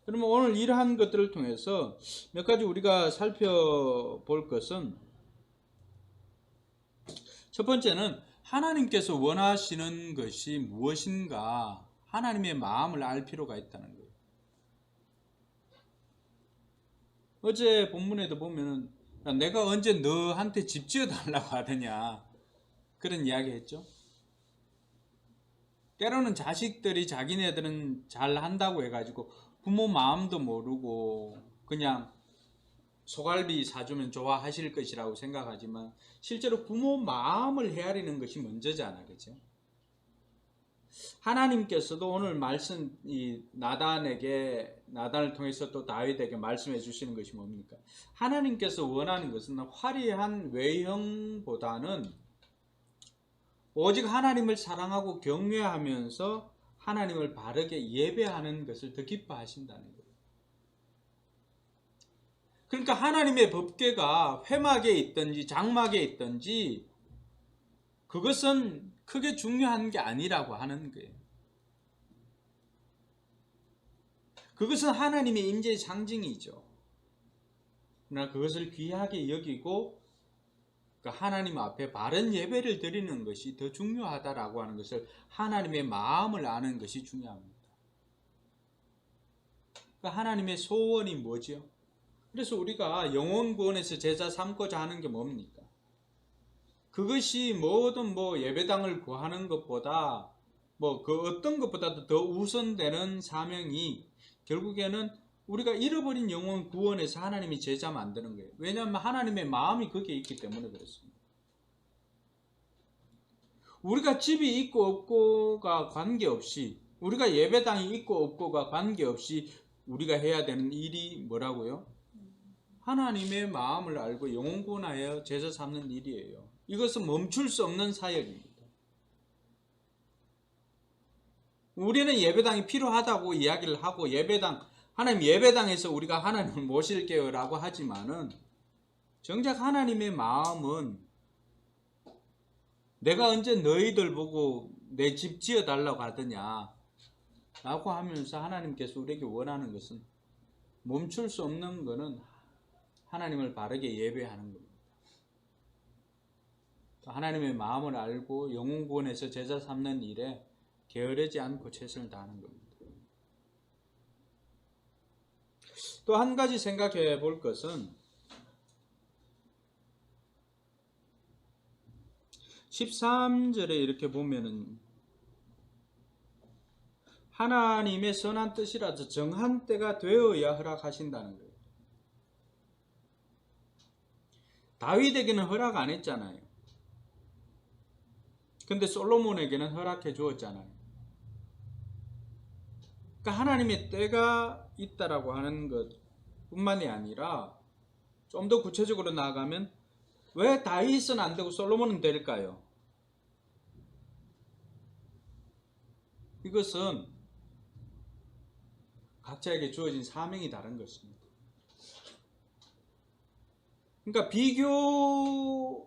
그러면 오늘 이러한 것들을 통해서 몇 가지 우리가 살펴볼 것은, 첫 번째는 하나님께서 원하시는 것이 무엇인가 하나님의 마음을 알 필요가 있다는 거예요. 어제 본문에도 보면은 내가 언제 너한테 집 지어달라고 하더냐 그런 이야기 했죠. 때로는 자식들이 자기네들은 잘 한다고 해가지고 부모 마음도 모르고 그냥 소갈비 사주면 좋아하실 것이라고 생각하지만 실제로 부모 마음을 헤아리는 것이 먼저잖아, 그죠? 하나님께서도 오늘 말씀 이 나단을 통해서 또 다윗에게 말씀해 주시는 것이 뭡니까? 하나님께서 원하는 것은 화려한 외형보다는 오직 하나님을 사랑하고 경외하면서 하나님을 바르게 예배하는 것을 더 기뻐하신다는 거예요. 그러니까 하나님의 법궤가 회막에 있든지 장막에 있든지 그것은 크게 중요한 게 아니라고 하는 거예요. 그것은 하나님의 임재의 상징이죠. 그러나 그것을 귀하게 여기고 하나님 앞에 바른 예배를 드리는 것이 더 중요하다라고 하는 것을, 하나님의 마음을 아는 것이 중요합니다. 그러니까 하나님의 소원이 뭐죠? 그래서 우리가 영혼 구원에서 제자 삼고자 하는 게 뭡니까? 그것이 모든 예배당을 구하는 것보다 그 어떤 것보다도 더 우선되는 사명이 결국에는 우리가 잃어버린 영혼 구원에서 하나님이 제자 만드는 거예요. 왜냐하면 하나님의 마음이 거기에 있기 때문에 그렇습니다. 우리가 집이 있고 없고가 관계없이, 우리가 예배당이 있고 없고가 관계없이 우리가 해야 되는 일이 뭐라고요? 하나님의 마음을 알고 영혼 구원하여 제자 삼는 일이에요. 이것은 멈출 수 없는 사역입니다. 우리는 예배당이 필요하다고 이야기를 하고 하나님 예배당에서 우리가 하나님을 모실게요 라고 하지만은 정작 하나님의 마음은 내가 언제 너희들 보고 내 집 지어달라고 하더냐 라고 하면서 하나님께서 우리에게 원하는 것은, 멈출 수 없는 것은 하나님을 바르게 예배하는 겁니다. 하나님의 마음을 알고 영혼 구원에서 제자 삼는 일에 게으르지 않고 최선을 다하는 겁니다. 또 한 가지 생각해 볼 것은 13절에 이렇게 보면은 하나님의 선한 뜻이라서 정한 때가 되어야 허락하신다는 거예요. 다윗에게는 허락 안 했잖아요. 근데 솔로몬에게는 허락해 주었잖아요. 그러니까 하나님의 때가 있다라고 하는 것 뿐만이 아니라 좀 더 구체적으로 나아가면 왜 다윗은 안 되고 솔로몬은 될까요? 이것은 각자에게 주어진 사명이 다른 것입니다. 그러니까 비교할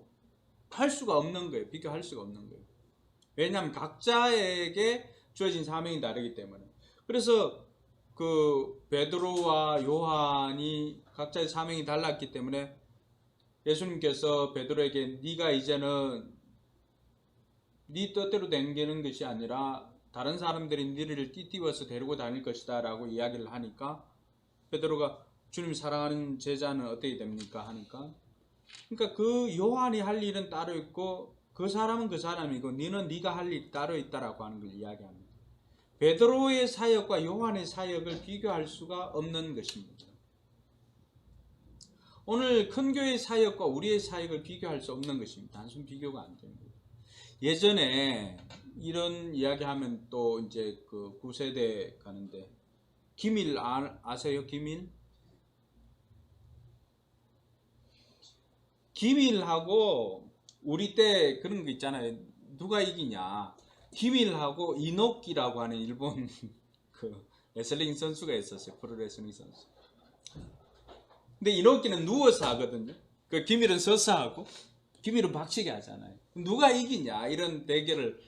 수가 없는 거예요. 비교할 수가 없는 거예요. 왜냐하면 각자에게 주어진 사명이 다르기 때문에. 그래서 그 베드로와 요한이 각자의 사명이 달랐기 때문에 예수님께서 베드로에게 네가 이제는 네 뜻대로 댕기는 것이 아니라 다른 사람들이 너를 띠띠워서 데리고 다닐 것이다 라고 이야기를 하니까 베드로가 주님 사랑하는 제자는 어떻게 됩니까? 하니까 그러니까 그 요한이 할 일은 따로 있고 그 사람은 그 사람이고 너는 네가 할 일이 따로 있다라고 하는 걸 이야기합니다. 베드로의 사역과 요한의 사역을 비교할 수가 없는 것입니다. 오늘 큰 교회의 사역과 우리의 사역을 비교할 수 없는 것입니다. 단순 비교가 안 됩니다. 예전에 이런 이야기하면 또 이제 그 9세대 가는데 기밀 아세요? 기밀? 기밀하고 우리 때 그런 거 있잖아요. 누가 이기냐? 기밀하고 이노키라고 하는 일본 그 레슬링 선수가 있었어요. 프로레슬링 선수. 근데 이노키는 누워서 하거든요. 그 기밀은 서서 하고 기밀은 박치기 하잖아요. 누가 이기냐 이런 대결을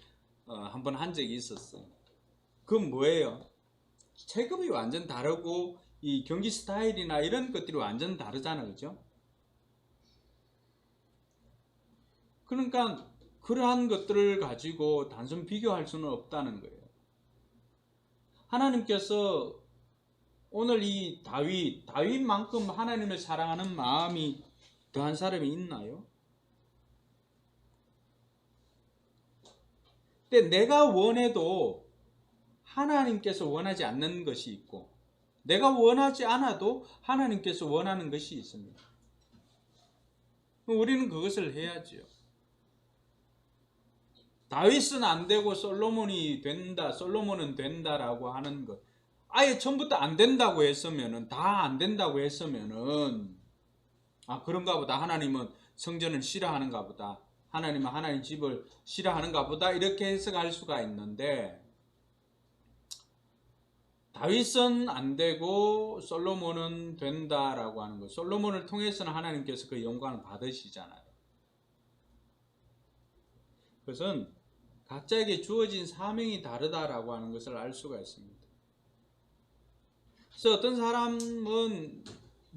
한번 한 적이 있었어요. 그건 뭐예요? 체급이 완전 다르고 이 경기 스타일이나 이런 것들이 완전 다르잖아요. 그죠? 그러니까 그러한 것들을 가지고 단순 비교할 수는 없다는 거예요. 하나님께서 오늘 이 다윗만큼 하나님을 사랑하는 마음이 더한 사람이 있나요? 근데 내가 원해도 하나님께서 원하지 않는 것이 있고 내가 원하지 않아도 하나님께서 원하는 것이 있습니다. 우리는 그것을 해야지요. 다윗은 안 되고 솔로몬은 된다라고 하는 것. 아예 처음부터 안 된다고 했으면은 다 안 된다고 했으면은 그런가 보다. 하나님은 성전을 싫어하는가 보다. 하나님은 하나님 집을 싫어하는가 보다. 이렇게 해석할 수가 있는데 다윗은 안 되고 솔로몬은 된다라고 하는 것. 솔로몬을 통해서는 하나님께서 그 영광을 받으시잖아요. 그것은 각자에게 주어진 사명이 다르다라고 하는 것을 알 수가 있습니다. 그래서 어떤 사람은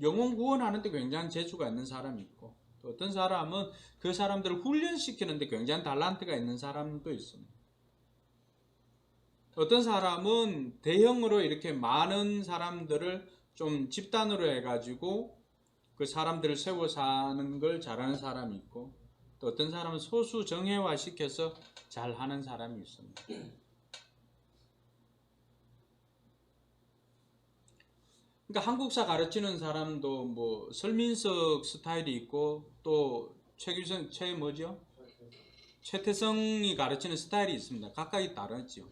영혼 구원하는 데 굉장한 재주가 있는 사람이 있고 또 어떤 사람은 그 사람들을 훈련시키는 데 굉장한 달란트가 있는 사람도 있습니다. 어떤 사람은 대형으로 이렇게 많은 사람들을 좀 집단으로 해가지고 그 사람들을 세워 사는 걸 잘하는 사람이 있고 또 어떤 사람은 소수 정예화 시켜서 잘하는 사람이 있습니다. 그러니까 한국사 가르치는 사람도 뭐 설민석 스타일이 있고 또 최태성이 가르치는 스타일이 있습니다. 각각이 다르죠.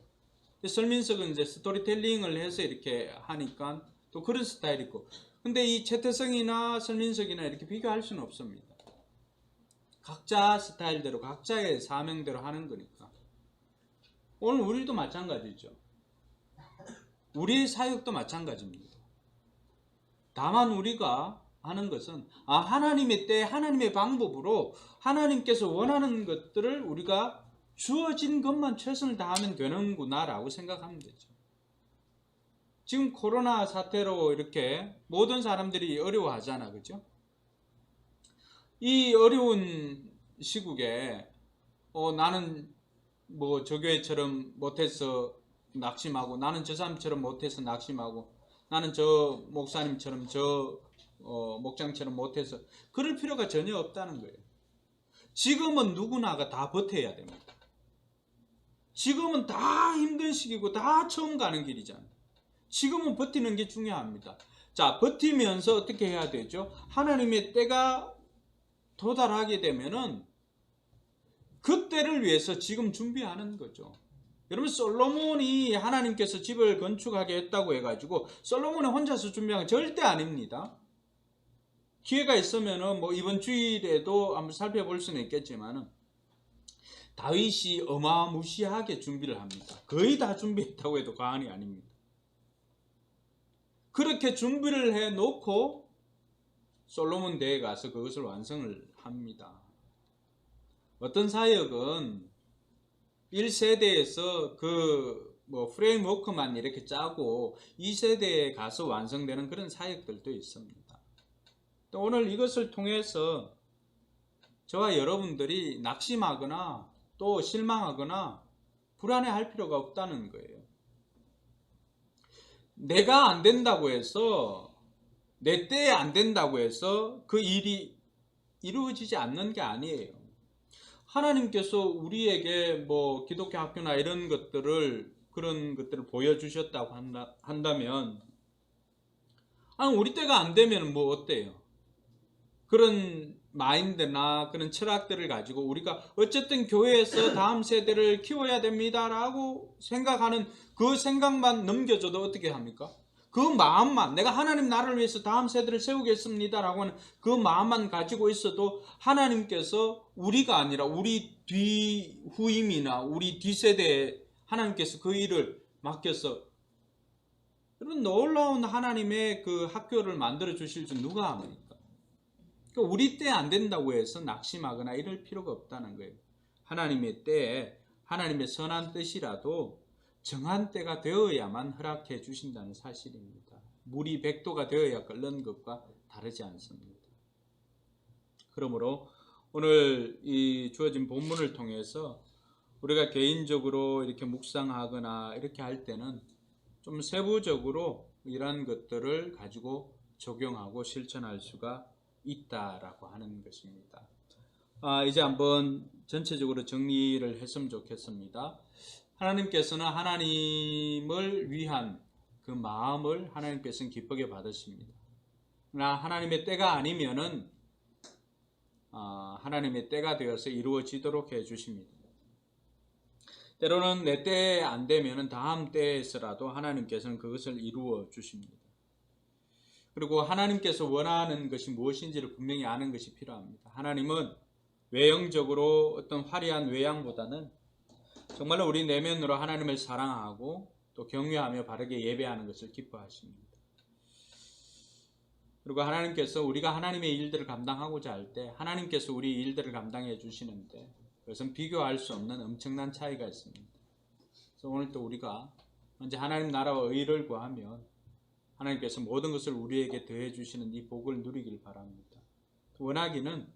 설민석은 이제 스토리텔링을 해서 이렇게 하니까 또 그런 스타일이 있고 근데 이 최태성이나 설민석이나 이렇게 비교할 수는 없습니다. 각자 스타일대로 각자의 사명대로 하는 거니까. 오늘 우리도 마찬가지죠. 우리의 사역도 마찬가지입니다. 다만 우리가 하는 것은 하나님의 때 하나님의 방법으로 하나님께서 원하는 것들을 우리가 주어진 것만 최선을 다하면 되는구나 라고 생각하면 되죠. 지금 코로나 사태로 이렇게 모든 사람들이 어려워하잖아. 그죠? 이 어려운 시국에 나는 뭐 저 교회처럼 못해서 낙심하고 나는 저 사람처럼 못해서 낙심하고 나는 저 목사님처럼 저 목장처럼 못해서 그럴 필요가 전혀 없다는 거예요. 지금은 누구나가 다 버텨야 됩니다. 지금은 다 힘든 시기고 다 처음 가는 길이잖아요. 지금은 버티는 게 중요합니다. 자, 버티면서 어떻게 해야 되죠? 하나님의 때가 도달하게 되면은 그때를 위해서 지금 준비하는 거죠. 여러분 솔로몬이 하나님께서 집을 건축하게 했다고 해가지고 솔로몬이 혼자서 준비한 건 절대 아닙니다. 기회가 있으면은 뭐 이번 주일에도 한번 살펴볼 수는 있겠지만은 다윗이 어마무시하게 준비를 합니다. 거의 다 준비했다고 해도 과언이 아닙니다. 그렇게 준비를 해놓고 솔로몬 대에 가서 그것을 완성을 합니다. 어떤 사역은 1세대에서 그 프레임워크만 이렇게 짜고 2세대에 가서 완성되는 그런 사역들도 있습니다. 또 오늘 이것을 통해서 저와 여러분들이 낙심하거나 또 실망하거나 불안해할 필요가 없다는 거예요. 내가 안 된다고 해서, 내 때에 안 된다고 해서 그 일이 이루어지지 않는 게 아니에요. 하나님께서 우리에게 기독교 학교나 이런 것들을, 그런 것들을 보여주셨다고 한다면, 우리 때가 안 되면 어때요? 그런 마인드나 그런 철학들을 가지고 우리가 어쨌든 교회에서 다음 세대를 키워야 됩니다라고 생각하는 그 생각만 넘겨줘도 어떻게 합니까? 그 마음만, 내가 하나님 나라를 위해서 다음 세대를 세우겠습니다라고 하는 그 마음만 가지고 있어도 하나님께서 우리가 아니라 우리 뒤후임이나 우리 뒤세대에 하나님께서 그 일을 맡겨서 여러분 놀라운 하나님의 그 학교를 만들어 주실 줄 누가 압니까? 그러니까 우리 때 안 된다고 해서 낙심하거나 이럴 필요가 없다는 거예요. 하나님의 때에 하나님의 선한 뜻이라도 정한 때가 되어야만 허락해 주신다는 사실입니다. 물이 100도가 되어야 끓는 것과 다르지 않습니다. 그러므로 오늘 이 주어진 본문을 통해서 우리가 개인적으로 이렇게 묵상하거나 이렇게 할 때는 좀 세부적으로 이러한 것들을 가지고 적용하고 실천할 수가 있다라고 하는 것입니다. 이제 한번 전체적으로 정리를 했으면 좋겠습니다. 하나님께서는 하나님을 위한 그 마음을 하나님께서는 기쁘게 받으십니다. 그러나 하나님의 때가 아니면은 하나님의 때가 되어서 이루어지도록 해주십니다. 때로는 내 때에 안 되면은 다음 때에서라도 하나님께서는 그것을 이루어 주십니다. 그리고 하나님께서 원하는 것이 무엇인지를 분명히 아는 것이 필요합니다. 하나님은 외형적으로 어떤 화려한 외양보다는 정말로 우리 내면으로 하나님을 사랑하고 또 경외하며 바르게 예배하는 것을 기뻐하십니다. 그리고 하나님께서 우리가 하나님의 일들을 감당하고자 할 때 하나님께서 우리 일들을 감당해 주시는데 그것은 비교할 수 없는 엄청난 차이가 있습니다. 그래서 오늘 또 우리가 먼저 하나님 나라와 의를 구하면 하나님께서 모든 것을 우리에게 더해 주시는 이 복을 누리길 바랍니다. 원하기는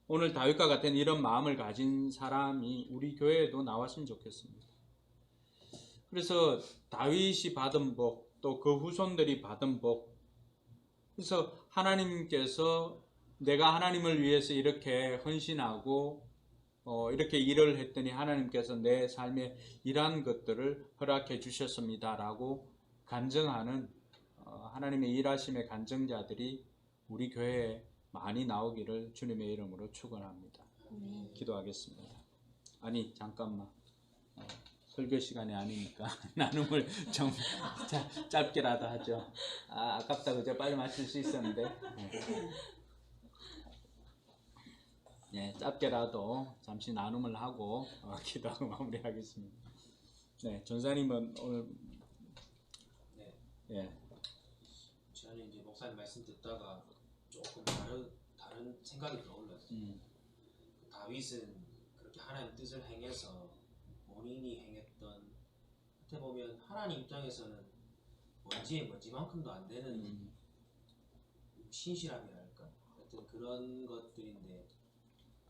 오늘 다윗과 같은 이런 마음을 가진 사람이 우리 교회에도 나왔으면 좋겠습니다. 그래서 다윗이 받은 복, 또 그 후손들이 받은 복, 그래서 하나님께서 내가 하나님을 위해서 이렇게 헌신하고 이렇게 일을 했더니 하나님께서 내 삶에 이러한 것들을 허락해 주셨습니다 라고 간증하는 하나님의 일하심의 간증자들이 우리 교회에 많이 나오기를 주님의 이름으로 축원합니다. 기도하겠습니다. 아니 잠깐만, 설교 시간이 아니니까 나눔을 좀 짧게라도 하죠. 아깝다 그죠? 빨리 마칠 수 있었는데. 네, 짧게라도 잠시 나눔을 하고 기도하고 마무리하겠습니다. 네, 전사님은 오늘 예. 저는 이제 목사님 말씀 듣다가 조금 다른 생각이 떠올랐어요. 다윗은 그렇게 하나님 뜻을 행해서 본인이 행했던, 어떻게 보면 하나님 입장에서는 먼지에 먼지만큼도 안 되는 신실함이랄까, 하여튼 그런 것들인데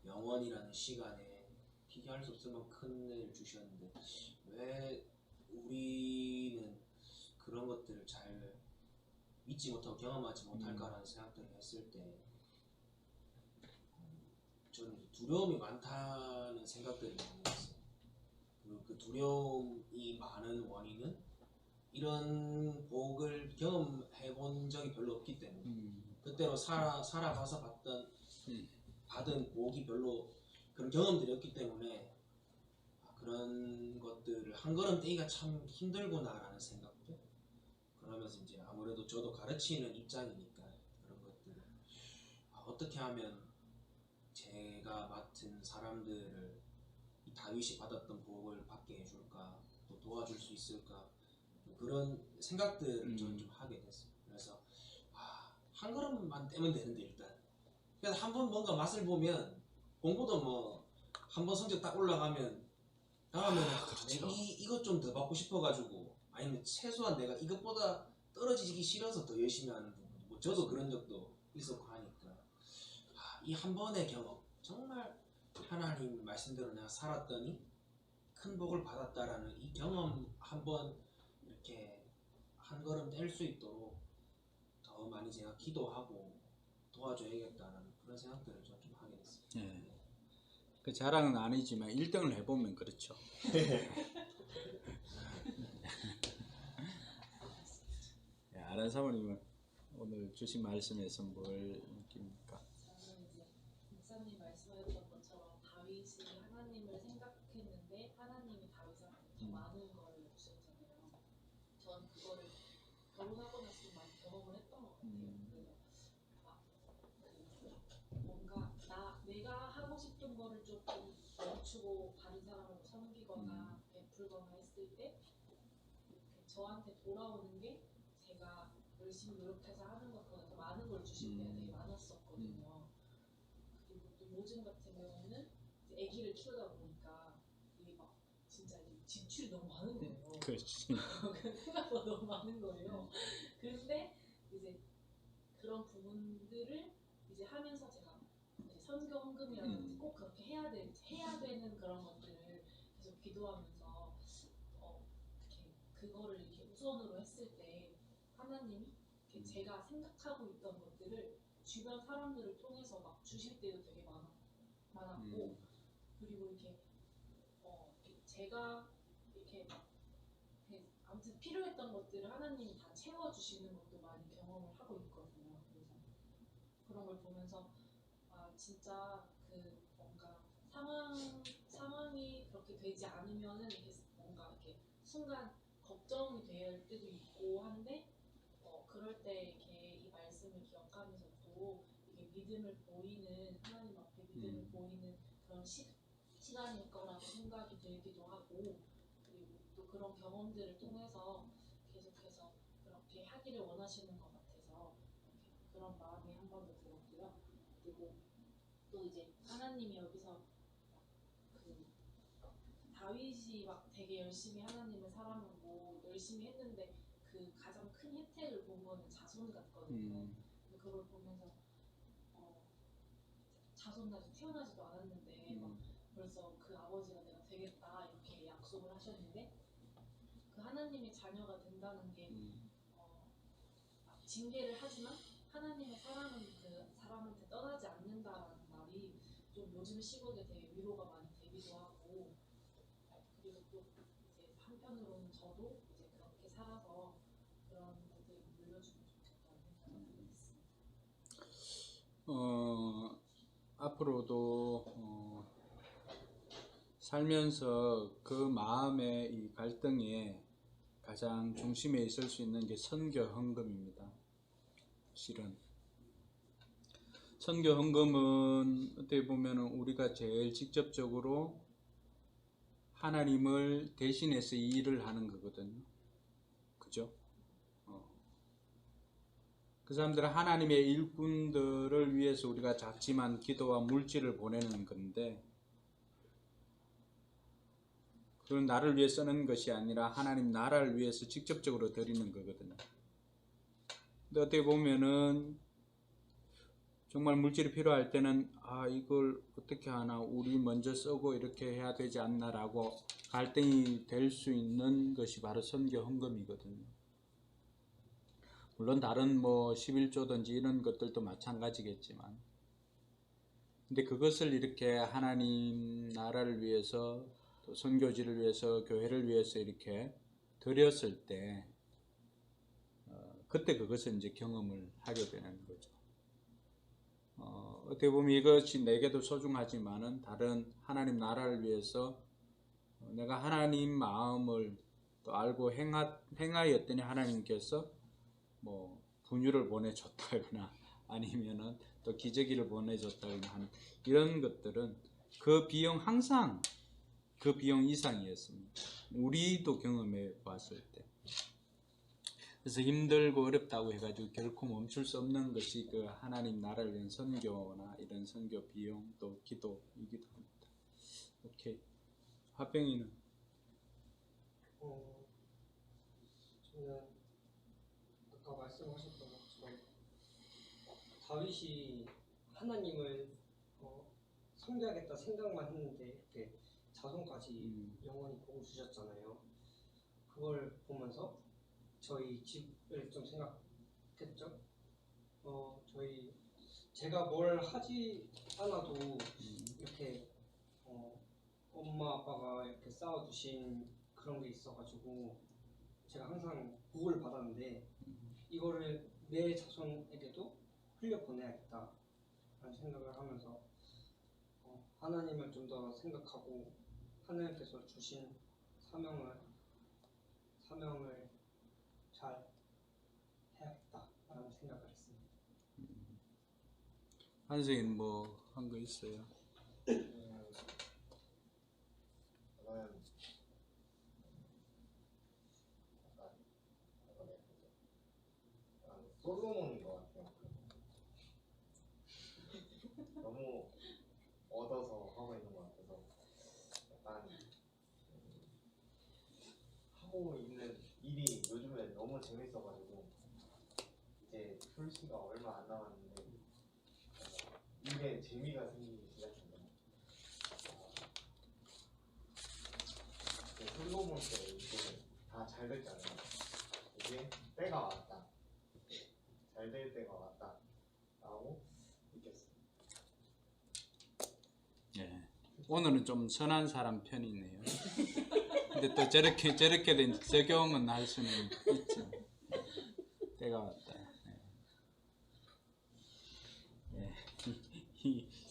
영원이라는 시간에 비교할 수 없을 만큼 큰 은혜를 주셨는데 왜 우리는 그런 것들을 잘 믿지 못하고 경험하지 못할까라는 생각들을 했을 때 저는 두려움이 많다는 생각들이 많이 있어요. 그리고 그 두려움이 많은 원인은 이런 복을 경험해 본 적이 별로 없기 때문에 그때로 살아가서 받은 복이 별로 그런 경험들이 없기 때문에 그런 것들을 한 걸음 떼기가 참 힘들구나라는 생각들. 그러면서 이제 아무래도 저도 가르치는 입장이니까 그런 것들을 어떻게 하면 제가 맡은 사람들을 이 다윗이 받았던 복을 받게 해줄까, 또 도와줄 수 있을까, 그런 생각들을 저는 좀 하게 됐어요. 그래서 한 걸음만 떼면 되는데 일단. 그래서 한 번 뭔가 맛을 보면 공부도 뭐 한 번 성적 딱 올라가면 다음에는 그렇죠. 이것 좀 더 받고 싶어가지고 아니면 최소한 내가 이것보다 떨어지기 싫어서 더 열심히 하는 부분. 뭐 저도 그런 적도 있었고 하니까 이 한 번의 경험 정말 하나님 말씀대로 내가 살았더니 큰 복을 받았다라는 이 경험 한번 이렇게 한 걸음 뗄 수 있도록 더 많이 제가 기도하고 도와줘야겠다는 그런 생각들을 좀 하게 됐어요. 예. 그 자랑은 아니지만 1등을 해보면 그렇죠. 예, 아란 사모님은 오늘 주신 말씀에서 뭘 느낍니까? 저는 이제 목사님 말씀하셨던 것처럼 다윗이 하나님을 생각했는데 하나님이 다윗한테 더 많은 걸 주셨잖아요. 전 그거를 결혼하고 나서 좀 많이 경험을 했던 것 같아요. 그래서 뭔가 내가 하고 싶은 거를 조금 멈추고 다른 사람을 섬기거나 베풀거나 했을 때 저한테 돌아오는 게 제가 열심히 노력해서 하는 것보다 더 많은 걸 주실 때가 되게 많았었거든요. 그리고 또 요즘 같은 경우는 이제 아기를 키우다 보니까 이게 막 진짜 이제 지출이 너무 많은 거예요. 그렇지. 생각보다 너무 많은 거예요. 그런데 이제 그런 부분들을 이제 하면서 제가 이제 선교 헌금이라든지 꼭 그렇게 해야 되는 그런 것들을 계속 기도하면서 이렇게 그거를 이렇게 우선으로 했을 때 하나님이 이렇게 제가 생각하고 있던 것들을 주변 사람들을 통해서 막 주실 때도 되게 많았고 그리고 이렇게 제가 이렇게 막 아무튼 필요했던 것들을 하나님이 다 채워주시는 것도 많이 경험을 하고 있거든요. 그래서 그런 걸 보면서 진짜 그 뭔가 상황이 그렇게 되지 않으면은 이렇게 뭔가 이렇게 순간 걱정이 될 때도 있고 한데 그럴 때 이렇게 이 말씀을 기억하면서 또 이게 믿음을 보이는 하나님 앞에 믿음을 보이는 그런 시간일 거라고 생각이 들기도 하고 그리고 또 그런 경험들을 통해서 계속해서 그렇게 하기를 원하시는 것 같아서 그런 마음이 한 번 더 들었고요. 그리고 또 이제 하나님이 여기서 그 다윗이 막 되게 열심히 하나님을 사랑하고 열심히 했는데 그 가장 큰 혜택을 본 거는 자손 같거든요. 그걸 보면서 자손 아직 태어나지도 않았는데 막 벌써 그 아버지가 내가 되겠다 이렇게 약속을 하셨는데 그 하나님의 자녀가 된다는 게 징계를 하지만 하나님의 사랑은 그 사람한테 떠나지 않는다라는 말이 좀 요즘 시국에 되게 위로가 많이 되기도 하고 그리고 또 이제 한편으로는 저도 이제 그렇게 살아서 그런 것들이 물려주면 좋겠다는 생각을 하게 됐습니다. 앞으로도 살면서 그 마음의 이 갈등에 가장 중심에 있을 수 있는 게 선교 헌금입니다. 실은 선교 헌금은 어떻게 보면은 우리가 제일 직접적으로 하나님을 대신해서 이 일을 하는 거거든요. 그죠? 그 사람들은 하나님의 일꾼들을 위해서 우리가 작지만 기도와 물질을 보내는 건데 그건 나를 위해 쓰는 것이 아니라 하나님 나라를 위해서 직접적으로 드리는 거거든요. 근데 어떻게 보면은 정말 물질이 필요할 때는 이걸 어떻게 하나 우리 먼저 쓰고 이렇게 해야 되지 않나 라고 갈등이 될 수 있는 것이 바로 선교 헌금이거든요. 물론 다른 뭐 11조든지 이런 것들도 마찬가지겠지만 근데 그것을 이렇게 하나님 나라를 위해서 또 선교지를 위해서 교회를 위해서 이렇게 드렸을 때 그때 그것을 이제 경험을 하게 되는 거죠. 어떻게 보면 이것이 내게도 소중하지만은 다른 하나님 나라를 위해서 내가 하나님 마음을 또 알고 행하였더니 하나님께서 뭐 분유를 보내줬다거나 아니면은 또 기저귀를 보내줬다거나 하는 이런 것들은 그 비용 항상 그 비용 이상이었습니다. 우리도 경험해 봤을 때 그래서 힘들고 어렵다고 해가지고 결코 멈출 수 없는 것이 그 하나님 나라를 위한 선교나 이런 선교 비용 또 기도이기도 합니다. 오케이. 화병이는 저는 아까 말씀하셨던 것처럼 다윗이 하나님을 섬겨야겠다 생각만 했는데 이렇게 자손까지 영원히 보고 주셨잖아요. 그걸 보면서 저희 집을 좀 생각했죠. 제가 뭘 하지 않아도 이렇게 엄마 아빠가 이렇게 쌓아두신 그런 게 있어가지고 제가 항상 복을 받았는데 이거를 내 자손에게도 흘려보내야겠다 라는 생각을 하면서 하나님을 좀 더 생각하고 하나님께서 주신 사명을 잘 해야겠다 라는 생각을 했습니다. 한승인 뭐 한 거 있어요? 저는 솔로몬인 것 같아요. 너무 얻어서 하고 있는 것 같아서 약간 하고 있는 일이 요즘에 너무 재밌어가지고 이제 출시가 얼마 안 남았는데 일에 재미가 생기기 시작했네요. 솔로몬 때 이제 다 잘 됐잖아요. 이제 때가 왔다. 잘 될 때가 왔다. 라고 느꼈어요. 예. 오늘은 좀 선한 사람 편이네요. 근데 또 저렇게 된 적용은 할 수는 있죠. 때가 왔다. 예.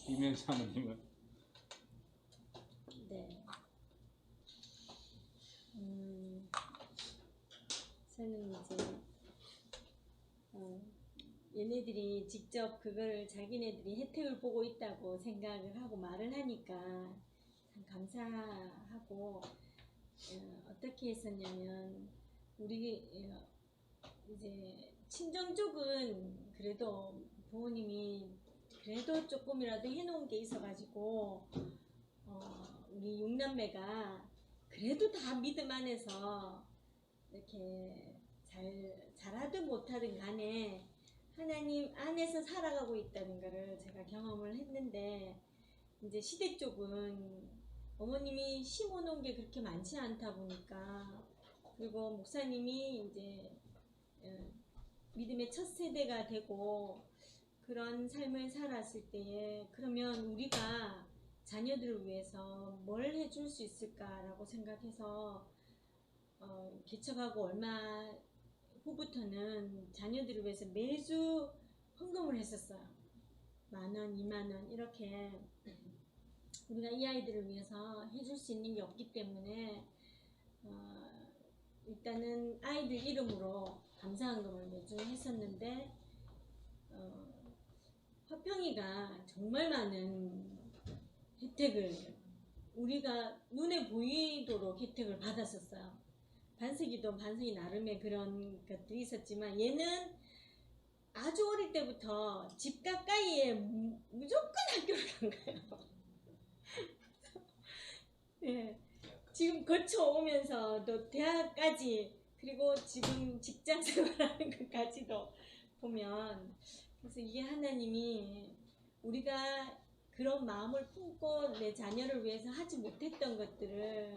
이명 사모님은 네. 저는 이제 얘네들이 직접 그걸 자기네들이 혜택을 보고 있다고 생각을 하고 말을 하니까 참 감사하고 어떻게 했었냐면 우리 이제 친정 쪽은 그래도 부모님이 그래도 조금이라도 해놓은 게 있어가지고 우리 육남매가 그래도 다 믿음 안에서 이렇게 잘하든 못하든 간에 하나님 안에서 살아가고 있다는 거를 제가 경험을 했는데 이제 시댁 쪽은 어머님이 심어놓은 게 그렇게 많지 않다 보니까 그리고 목사님이 이제 믿음의 첫 세대가 되고 그런 삶을 살았을 때에 그러면 우리가 자녀들을 위해서 뭘 해줄 수 있을까라고 생각해서 개척하고 얼마 후부터는 자녀들을 위해서 매주 헌금을 했었어요. 10,000원, 20,000원 이렇게 우리가 이 아이들을 위해서 해줄 수 있는 게 없기 때문에 일단은 아이들 이름으로 감사헌금을 매주 했었는데 화평이가 정말 많은 혜택을 우리가 눈에 보이도록 혜택을 받았었어요. 반석이도 반석이 나름의 그런 것들이 있었지만 얘는 아주 어릴 때부터 집 가까이에 무조건 학교를 간 거예요. 네. 지금 거쳐오면서 또 대학까지 그리고 지금 직장 생활하는 것까지도 보면 그래서 이게 하나님이 우리가 그런 마음을 품고 내 자녀를 위해서 하지 못했던 것들을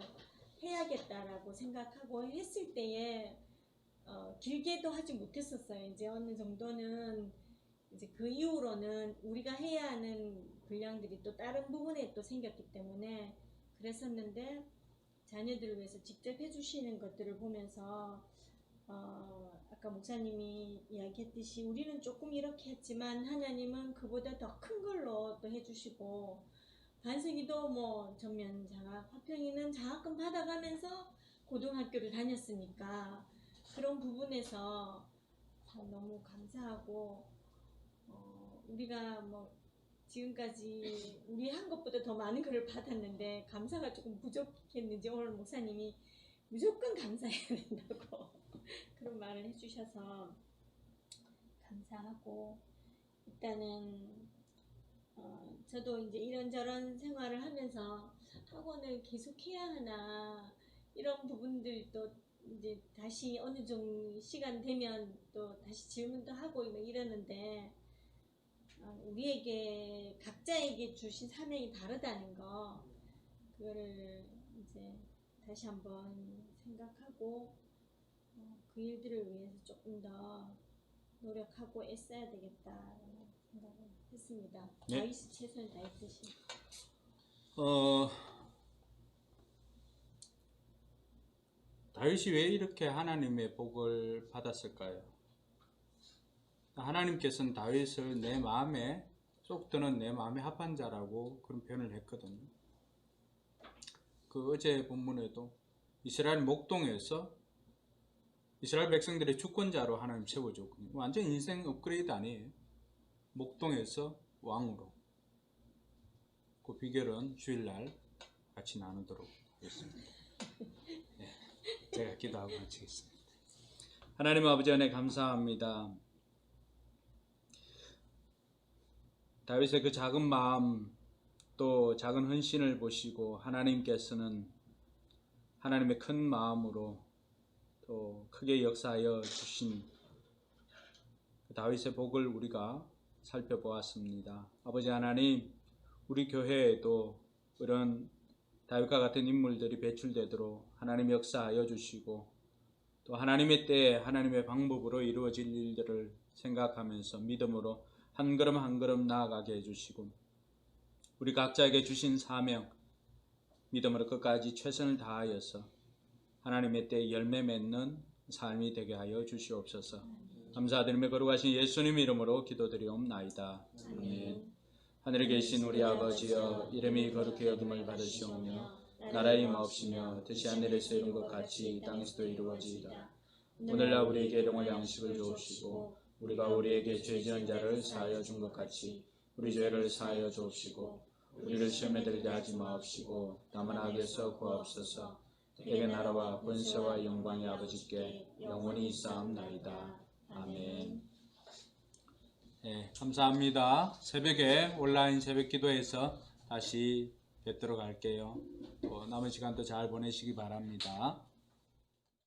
해야겠다라고 생각하고 했을 때에 길게도 하지 못했었어요. 이제 어느 정도는 이제 그 이후로는 우리가 해야 하는 분량들이 또 다른 부분에 또 생겼기 때문에 그랬었는데 자녀들을 위해서 직접 해주시는 것들을 보면서 아까 목사님이 이야기했듯이 우리는 조금 이렇게 했지만 하나님은 그보다 더 큰 걸로 또 해주시고 반석이도 뭐 전면 장학, 화평이는 장학금 받아가면서 고등학교를 다녔으니까 그런 부분에서 참 너무 감사하고 우리가 뭐 지금까지 우리 한 것보다 더 많은 것을 받았는데 감사가 조금 부족했는지 오늘 목사님이 무조건 감사해야 된다고 그런 말을 해주셔서 감사하고, 일단은 저도 이제 이런저런 생활을 하면서 학원을 계속 해야 하나 이런 부분들도 이제 다시 어느 정도 시간 되면 또 다시 질문도 하고 막 이러는데, 우리에게 각자에게 주신 사명이 다르다는 거, 그거를 이제 다시 한번 생각하고 그 일들을 위해서 조금 더 노력하고 애써야 되겠다라는 생각을 했습니다. 네. 다윗이 최선을 다했듯이. 다윗이 왜 이렇게 하나님의 복을 받았을까요? 하나님께서는 다윗을 내 마음에 쏙 드는 내 마음에 합한 자라고 그런 표현을 했거든요. 그 어제 본문에도 이스라엘 목동에서 이스라엘 백성들의 주권자로 하나님 세워줬거든요. 완전 인생 업그레이드 아니에요. 목동에서 왕으로. 그 비결은 주일날 같이 나누도록 하겠습니다. 네, 제가 기도하고 마치겠습니다. 하나님 아버지 은혜 감사합니다. 다윗의 그 작은 마음 또 작은 헌신을 보시고 하나님께서는 하나님의 큰 마음으로 또 크게 역사하여 주신 다윗의 복을 우리가 살펴보았습니다. 아버지 하나님, 우리 교회에도 이런 다윗과 같은 인물들이 배출되도록 하나님 역사하여 주시고, 또 하나님의 때에 하나님의 방법으로 이루어질 일들을 생각하면서 믿음으로 한 걸음 한 걸음 나아가게 해주시고, 우리 각자에게 주신 사명 믿음으로 끝까지 최선을 다하여서 하나님의 때에 열매 맺는 삶이 되게 하여 주시옵소서. 감사드리며 거룩하신 예수님 이름으로 기도드리옵나이다. 아멘. 하늘에 계신 우리 아버지여, 이름이 거룩히 여김을 받으시오며 나라의 임하옵시며 뜻이 하늘에서 이룬 것 같이 땅에서도 이루어지이다. 오늘날 우리에게 일용할 양식을 주옵시고, 우리가 우리에게 죄 지은 자를 사하여 준 것 같이 우리 죄를 사하여 주옵시고, 우리를 시험에 들게 하지 마옵시고 다만 악에서 구하옵소서. 내게 나라와 권세와 영광이 아버지께 영원히 있사옵나이다. 아멘. 네, 감사합니다. 새벽에 온라인 새벽 기도에서 다시 뵙도록 할게요. 또 남은 시간도 잘 보내시기 바랍니다.